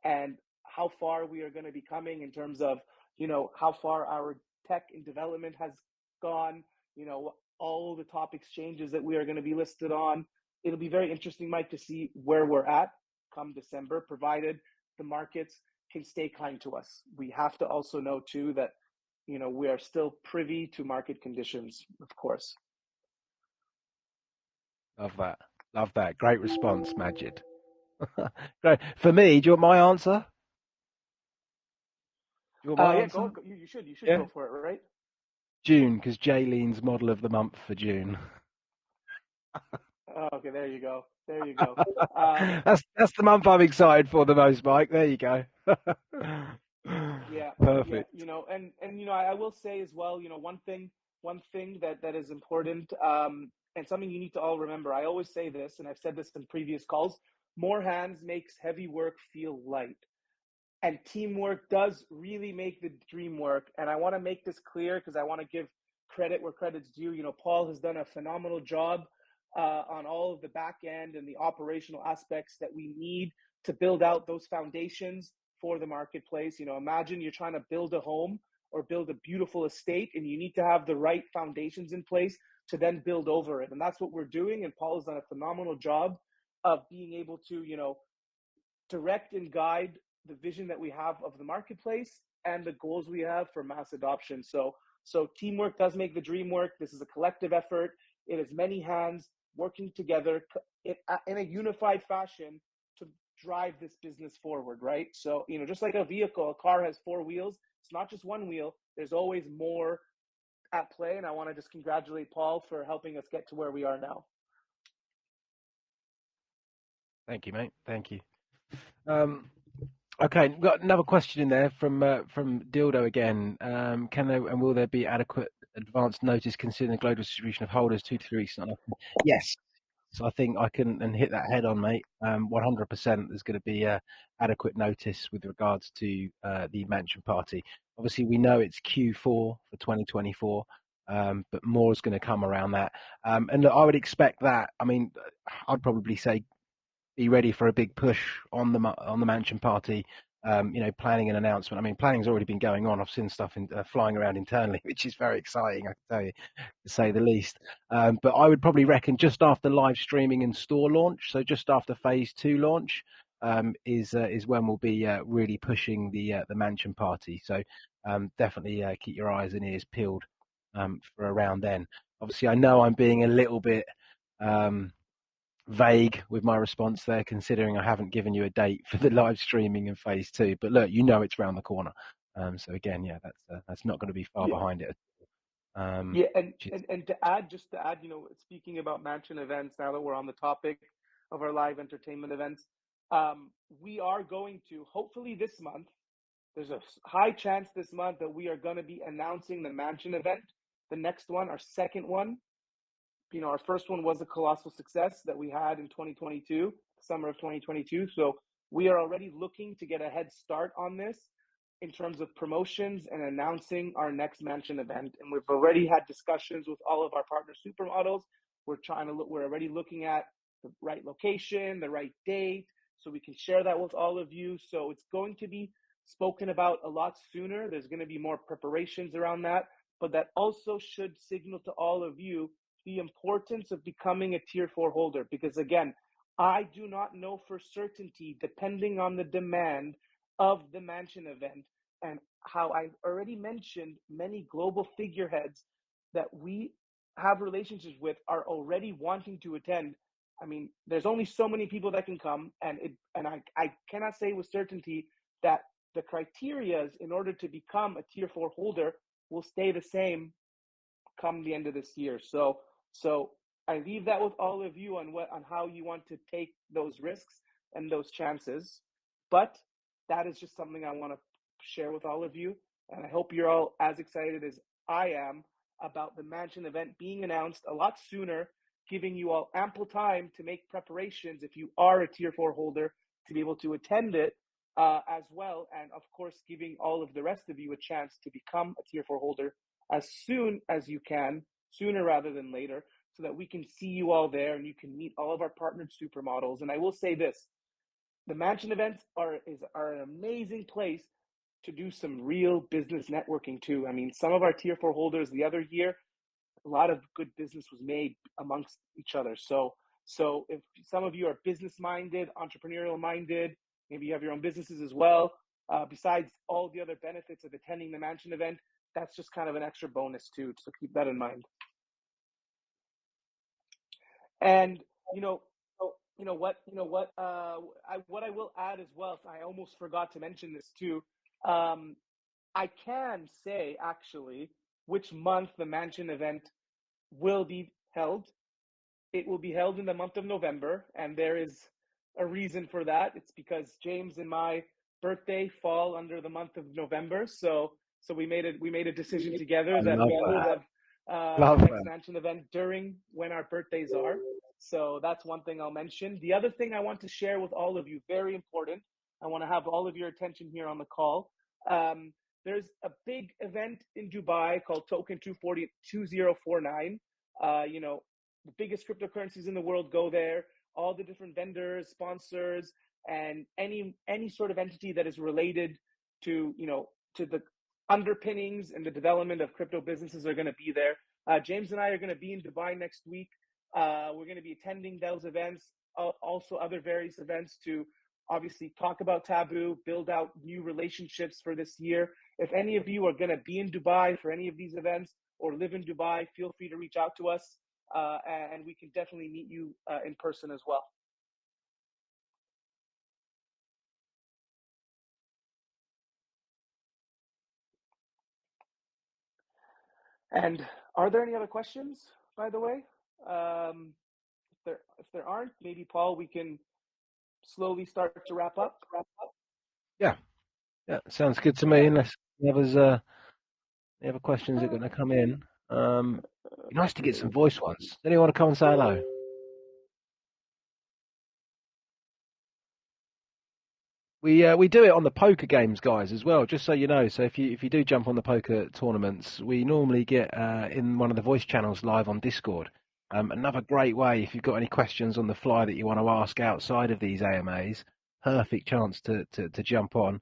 and how far we are going to be coming in terms of, how far our tech and development has gone, all the top exchanges that we are going to be listed on. It'll be very interesting, Mike, to see where we're at come December, provided the markets can stay kind to us. We have to also know too that, you know, we are still privy to market conditions, of course. Love that. Love that. Great response, Majid. Great. For me, do you want my answer? Do you want my Yeah, answer? you should Yeah. go for it, right? June, because Jaylene's model of the month for June. Okay, there you go. There you go. That's the month I'm excited for the most, Mike. There you go. Yeah, Perfect. you know, and you know, I will say as well, you know, one thing that is important, and something you need to all remember. I always say this, and I've said this in previous calls: more hands makes heavy work feel light. And teamwork does really make the dream work. And I want to make this clear because I want to give credit where credit's due. You know, Paul has done a phenomenal job on all of the back end and the operational aspects that we need to build out those foundations for the marketplace. You know, imagine you're trying to build a home or build a beautiful estate, and you need to have the right foundations in place to then build over it. And that's what we're doing. And Paul has done a phenomenal job of being able to, you know, direct and guide the vision that we have of the marketplace and the goals we have for mass adoption. So teamwork does make the dream work. This is a collective effort. It is many hands working together in a unified fashion to drive this business forward, right? So, you know, just like a vehicle, a car has four wheels. It's not just one wheel. There's always more at play. And I want to just congratulate Paul for helping us get to where we are now. Thank you, mate. Thank you. Okay, we've got another question in there from Dildo again. Can there and will there be adequate advance notice considering the global distribution of holders 2 to 3 weeks? Yes. So I think I can and hit that head on, mate. 100%. There's going to be adequate notice with regards to the mansion party. Obviously, we know it's Q4 for 2024, but more is going to come around that. And look, I would expect that. I mean, I'd probably say be ready for a big push on the mansion party. You know, planning an announcement. I mean, planning's already been going on. I've seen stuff flying around internally, which is very exciting, I can tell you, to say the least. But I would probably reckon just after live streaming and store launch, so just after phase 2 launch, is when we'll be really pushing the mansion party. So definitely keep your eyes and ears peeled for around then. Obviously, I know I'm being a little bit vague with my response there, considering I haven't given you a date for the live streaming in phase 2. But look, you know it's round the corner. So again, yeah, that's not going to be far behind it. Yeah, and to add, you know, speaking about mansion events, now that we're on the topic of our live entertainment events, we are going to, hopefully this month, there's a high chance this month that we are going to be announcing the mansion event, the next one, our second one. You know, our first one was a colossal success that we had in 2022, summer of 2022. So we are already looking to get a head start on this in terms of promotions and announcing our next mansion event. And we've already had discussions with all of our partner supermodels. We're already looking at the right location, the right date, so we can share that with all of you. So it's going to be spoken about a lot sooner. There's going to be more preparations around that, but that also should signal to all of you the importance of becoming a tier 4 holder, because again, I do not know for certainty, depending on the demand of the mansion event, and how I've already mentioned many global figureheads that we have relationships with are already wanting to attend. I mean, there's only so many people that can come, and I cannot say with certainty that the criterias in order to become a tier 4 holder will stay the same come the end of this year. So I leave that with all of you on how you want to take those risks and those chances. But that is just something I want to share with all of you. And I hope you're all as excited as I am about the mansion event being announced a lot sooner, giving you all ample time to make preparations if you are a tier 4 holder to be able to attend it as well. And of course, giving all of the rest of you a chance to become a tier 4 holder as soon as you can, sooner rather than later, so that we can see you all there and you can meet all of our partnered supermodels. And I will say this, the mansion events are an amazing place to do some real business networking too. I mean, some of our tier 4 holders the other year, a lot of good business was made amongst each other. So if some of you are business minded, entrepreneurial minded, maybe you have your own businesses as well, besides all the other benefits of attending the Mansion event, that's just kind of an extra bonus too. So keep that in mind. And what I will add as well. I almost forgot to mention this too. I can say actually which month the Mansion event will be held. It will be held in the month of November, and there is a reason for that. It's because James and my birthday fall under the month of November, so we made a decision together that we will have the next Mansion event during when our birthdays are. So that's one thing I'll mention. The other thing I want to share with all of you, very important. I want to have all of your attention here on the call. There's a big event in Dubai called Token 2049. The biggest cryptocurrencies in the world go there. All the different vendors, sponsors, and any sort of entity that is related to to the underpinnings and the development of crypto businesses are going to be there. James and I are going to be in Dubai next week. We're going to be attending those events, also other various events to obviously talk about Taboo, build out new relationships for this year. If any of you are going to be in Dubai for any of these events or live in Dubai, feel free to reach out to us. And we can definitely meet you in person as well. And are there any other questions, by the way? If there aren't, maybe Paul, we can slowly start to wrap up. Yeah, sounds good to me. Unless the other questions are going to come in. Be nice to get some voice ones. Does anyone want to come and say hello? We do it on the poker games, guys, as well. Just so you know. So if you do jump on the poker tournaments, we normally get in one of the voice channels live on Discord. Another great way if you've got any questions on the fly that you want to ask outside of these AMAs, perfect chance to jump on.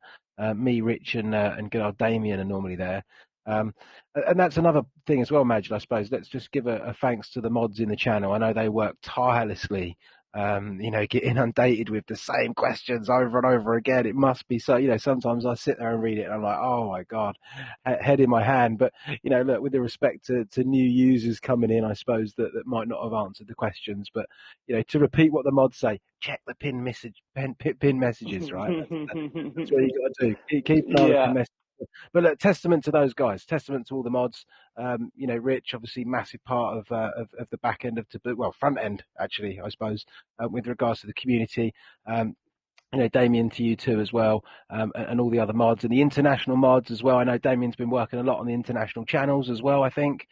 Me, Rich, and good old Damien are normally there. And that's another thing as well, Majid, I suppose. Let's just give a thanks to the mods in the channel. I know they work tirelessly, get inundated with the same questions over and over again. It must be so, sometimes I sit there and read it and I'm like, oh my God, head in my hand. But, look, with the respect to new users coming in, I suppose that might not have answered the questions. But, to repeat what the mods say, check the pin messages, right? That's what you got to do. Keep an eye on the pin messages. But look, testament to those guys, testament to all the mods. Rich, obviously, massive part of the back end of Taboo, well, front end actually, I suppose, with regards to the community. Damien, to you too as well, and all the other mods and the international mods as well. I know Damien's been working a lot on the international channels as well, I think,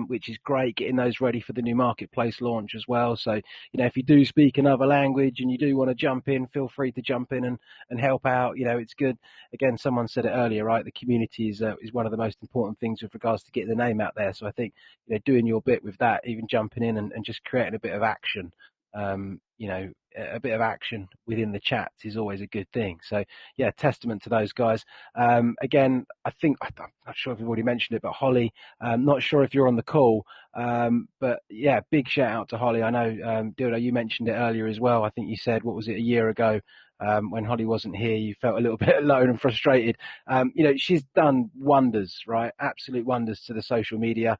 which is great, getting those ready for the new marketplace launch as well. So, if you do speak another language and you do want to jump in, feel free to jump in and help out. It's good. Again, someone said it earlier, right? The community is one of the most important things with regards to getting the name out there. So I think, doing your bit with that, even jumping in and just creating a bit of action, a bit of action within the chats is always a good thing. So yeah, testament to those guys. Again, I think, I'm not sure if we've already mentioned it, but Holly, not sure if you're on the call, but yeah, big shout out to Holly. I know, Dildo, you mentioned it earlier as well. I think you said, what was it, a year ago, when Holly wasn't here, you felt a little bit alone and frustrated. She's done wonders, right? Absolute wonders to the social media.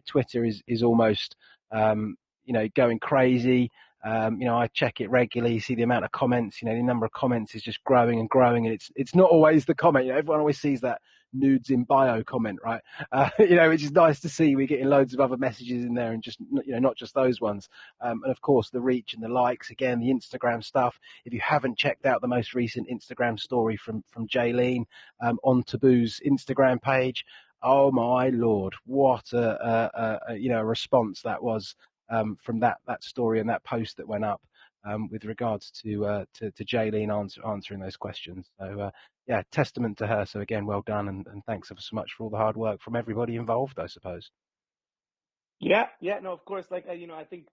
Twitter is almost, going crazy. I check it regularly, see the amount of comments, the number of comments is just growing and growing. And it's not always the comment, everyone always sees that nudes in bio comment, right? Which is nice to see. We're getting loads of other messages in there and just, not just those ones. And of course the reach and the likes, again, the Instagram stuff. If you haven't checked out the most recent Instagram story from Jaylene, on Taboo's Instagram page, oh my Lord, what a response that was. From that story and that post that went up, with regards to Jaylene answering those questions. So yeah, testament to her. So again, well done, and thanks ever so much for all the hard work from everybody involved, I suppose. Yeah, no, of course. Like I think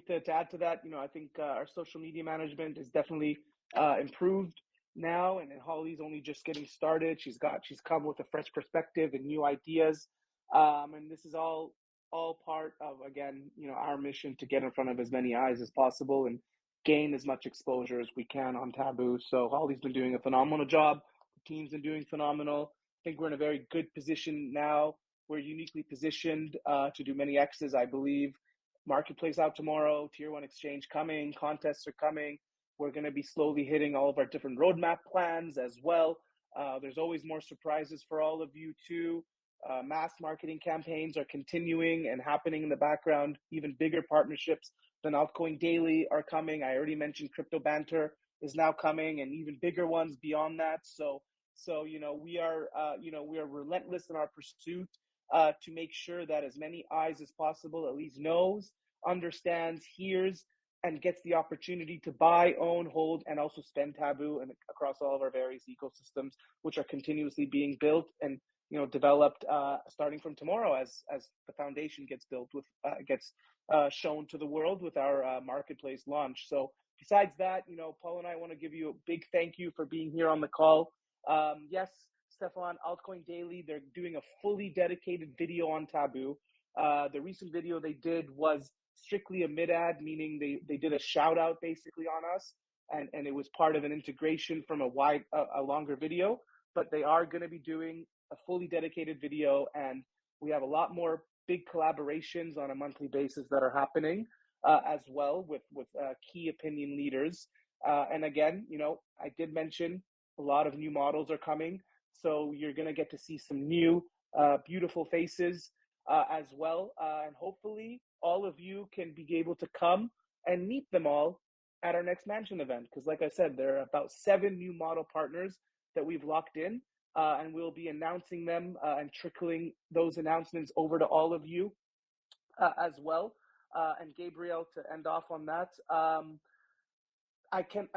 to add to that, I think our social media management is definitely improved now, and Holly's only just getting started. She's come with a fresh perspective and new ideas, and this is all part of, again, our mission to get in front of as many eyes as possible and gain as much exposure as we can on Taboo. So Holly's been doing a phenomenal job. The team's been doing phenomenal. I think we're in a very good position now. We're uniquely positioned to do many X's, I believe. Marketplace out tomorrow, tier one exchange coming, contests are coming. We're going to be slowly hitting all of our different roadmap plans as well. There's always more surprises for all of you too. Mass marketing campaigns are continuing and happening in the background. Even bigger partnerships than Altcoin Daily are coming. I already mentioned Crypto Banter is now coming, and even bigger ones beyond that. So we are relentless in our pursuit to make sure that as many eyes as possible at least knows, understands, hears, and gets the opportunity to buy, own, hold, and also spend Taboo and across all of our various ecosystems, which are continuously being built and developed starting from tomorrow as the foundation gets built with gets shown to the world with our marketplace launch. So besides that, Paul and I want to give you a big thank you for being here on the call. Yes, Stefan, Altcoin Daily, they're doing a fully dedicated video on Taboo. The recent video they did was strictly a mid-ad, meaning they did a shout out basically on us, and it was part of an integration from a longer video. But they are going to be doing a fully dedicated video, and we have a lot more big collaborations on a monthly basis that are happening as well with key opinion leaders. And again, I did mention a lot of new models are coming, so you're going to get to see some new beautiful faces as well, and hopefully all of you can be able to come and meet them all at our next Mansion event, because like I said, there are about 7 new model partners that we've locked in, and we'll be announcing them and trickling those announcements over to all of you as well. And Gabriel, to end off on that, I can,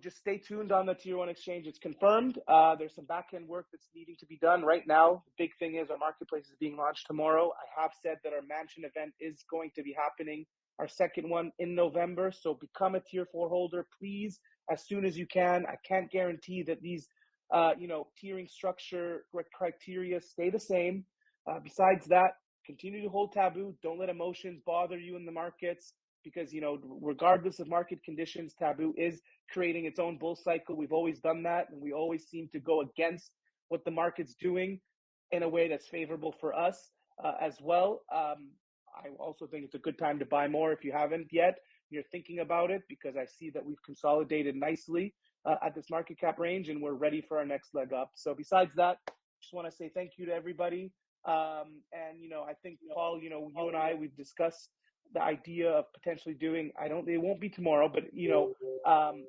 just stay tuned on the tier one exchange. It's confirmed. There's some back end work that's needing to be done right now. The big thing is our marketplace is being launched tomorrow. I have said that our Mansion event is going to be happening, our second one in November. So become a tier 4 holder, please, as soon as you can. I can't guarantee that these, tiering structure criteria stay the same. Besides that, continue to hold Taboo. Don't let emotions bother you in the markets, because regardless of market conditions, Taboo is creating its own bull cycle. We've always done that, and we always seem to go against what the market's doing in a way that's favorable for us as well. I also think it's a good time to buy more if you haven't yet. You're thinking about it, because I see that we've consolidated nicely at this market cap range, and we're ready for our next leg up. So besides that, just want to say thank you to everybody. And I think, Paul, you and I, we've discussed the idea of potentially doing, it won't be tomorrow, but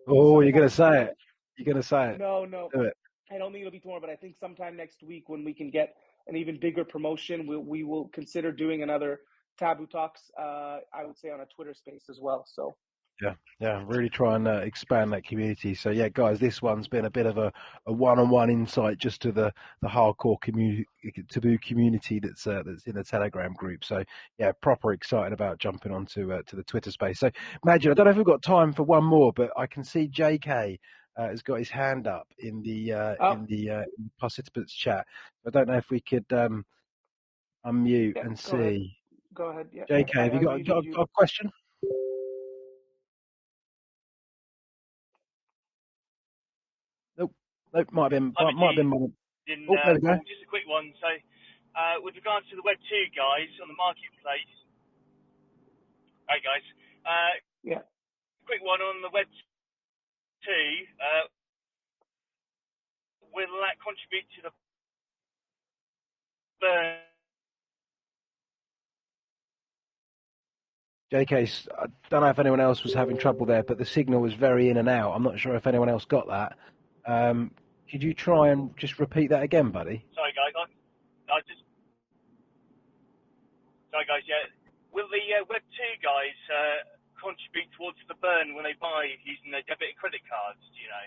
oh, you're gonna say it. You're gonna say it. No, Do it. I don't think it'll be tomorrow, but I think sometime next week, when we can get an even bigger promotion, we will consider doing another Taboo Talks, I would say on a Twitter space as well. So Yeah, really try and expand that community. So yeah, guys, this one's been a bit of a one-on-one insight just to the hardcore Taboo community that's in the Telegram group. So yeah, proper excited about jumping onto to the Twitter space. So Majid, I don't know if we've got time for one more, but I can see JK has got his hand up in the participants chat. I don't know if we could unmute and see. Go ahead. Yeah, JK, have you got a question? Nope, might have been. There we go. Just a quick one. So, with regards to the Web 2 guys on the marketplace, hey guys, yeah. Quick one on the Web 2. Will that contribute to the burn? JK, I don't know if anyone else was having trouble there, but the signal was very in and out. I'm not sure if anyone else got that. Could you try and just repeat that again, buddy? Sorry, guys. Yeah. Will the Web 2 guys contribute towards the burn when they buy using their debit and credit cards? Do you know?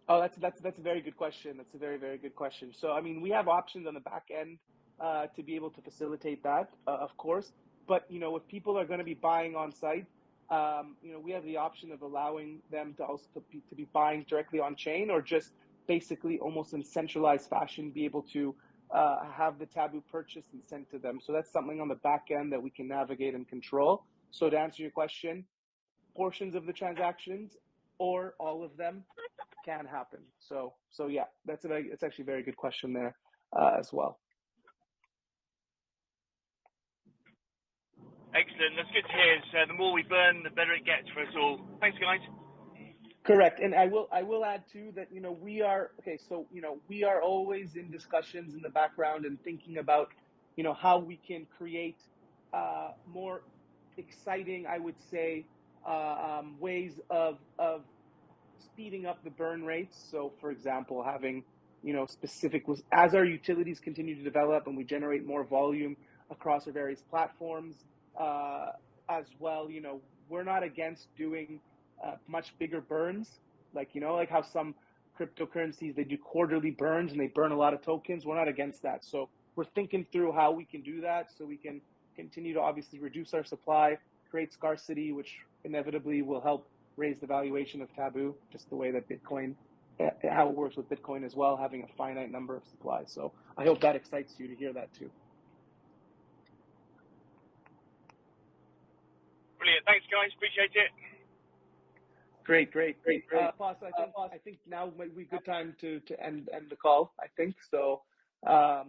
Oh, that's a very good question. That's a very, very good question. So, I mean, we have options on the back end to be able to facilitate that, of course. But, if people are going to be buying on site, we have the option of allowing them to also to be buying directly on chain, or just basically almost in centralized fashion be able to have the Taboo purchased and sent to them. So that's something on the back end that we can navigate and control. So to answer your question, portions of the transactions or all of them can happen. So yeah, it's actually a very good question there as well. Excellent. That's good to hear. So the more we burn, the better it gets for us all. Thanks, guys. Correct. And I will add too that, we are always in discussions in the background and thinking about, how we can create more exciting, I would say, ways of speeding up the burn rates. So, for example, having, specific, as our utilities continue to develop and we generate more volume across our various platforms, as well, we're not against doing much bigger burns, like how some cryptocurrencies, they do quarterly burns and they burn a lot of tokens. We're not against that. So we're thinking through how we can do that so we can continue to obviously reduce our supply, create scarcity, which inevitably will help raise the valuation of Taboo, just the way that Bitcoin, how it works with Bitcoin as well, having a finite number of supplies. So I hope that excites you to hear that too. Brilliant. Thanks, guys. Appreciate it. Great. Boss, I think now might be a good time to end the call, I think. So I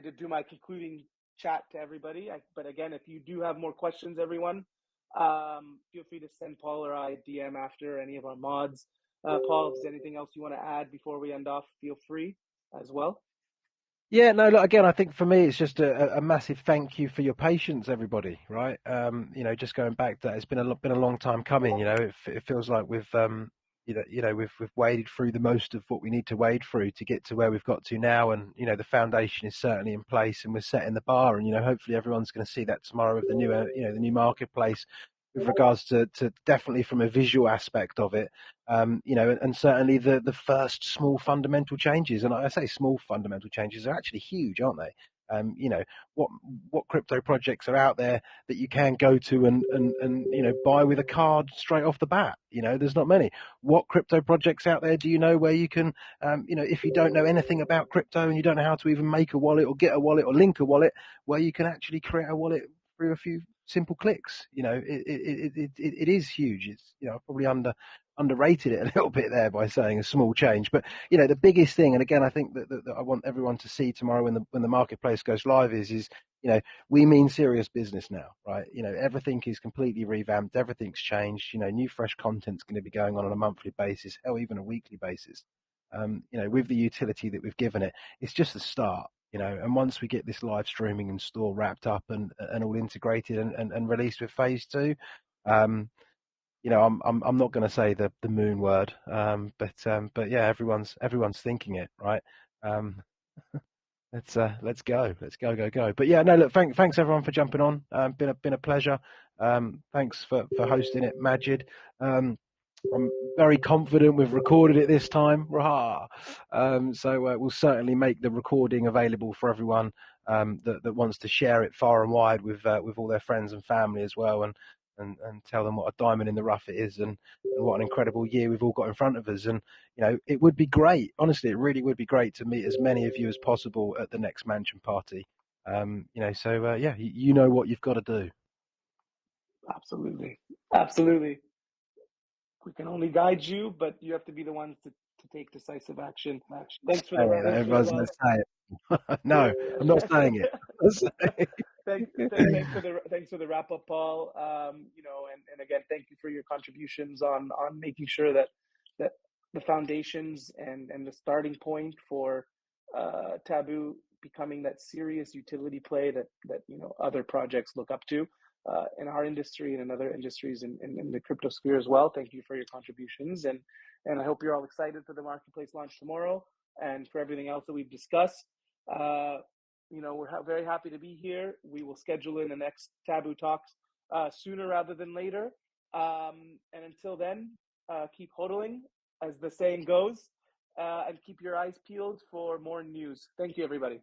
did do my concluding chat to everybody. But again, if you do have more questions, everyone, feel free to send Paul or I a DM after, any of our mods. Paul, if there's anything else you want to add before we end off, feel free as well. Yeah, no, look, again, I think for me, it's just a massive thank you for your patience, everybody, right? Just going back to that, it's been a long time coming, it feels like we've we've waded through the most of what we need to wade through to get to where we've got to now. And, the foundation is certainly in place and we're setting the bar. And, hopefully everyone's going to see that tomorrow with the new, the new marketplace with regards to definitely from a visual aspect of it, and certainly the first small fundamental changes. And I say small fundamental changes are actually huge, aren't they? What crypto projects are out there that you can go to and buy with a card straight off the bat? There's not many. What crypto projects out there do you know where you can, if you don't know anything about crypto and you don't know how to even make a wallet or get a wallet or link a wallet, where you can actually create a wallet through a few simple clicks? It is huge. It's probably underrated it a little bit there by saying a small change. But the biggest thing, and again, I think that I want everyone to see tomorrow when the marketplace goes live is we mean serious business now, right? Everything is completely revamped, everything's changed. New fresh content's going to be going on a monthly basis, hell, even a weekly basis. With the utility that we've given it, it's just the start. And once we get this live streaming and store wrapped up and all integrated and released with phase 2, I'm not going to say the moon word, but yeah, everyone's thinking it, right? Let's go. But yeah, no, look, thanks everyone for jumping on. Been a pleasure. Thanks for hosting it, Majid. I'm very confident we've recorded it this time. So we'll certainly make the recording available for everyone that wants to share it far and wide with all their friends and family as well, and tell them what a diamond in the rough it is, and what an incredible year we've all got in front of us. And it would be great, honestly, it really would be great to meet as many of you as possible at the next mansion party. So yeah, you know what you've got to do. Absolutely. We can only guide you, but you have to be the ones to take decisive action. Thanks for the everyone's going to say it. No, I'm not saying it. Thanks for the wrap up, Paul. And again, thank you for your contributions on making sure that the foundations and the starting point for Taboo becoming that serious utility play that other projects look up to in our industry and in other industries in the crypto sphere as well. Thank you for your contributions, and I hope you're all excited for the marketplace launch tomorrow and for everything else that we've discussed. We're very happy to be here. We will schedule in the next Taboo talks sooner rather than later. And until then, keep hodling, as the saying goes, and keep your eyes peeled for more news. Thank you, everybody.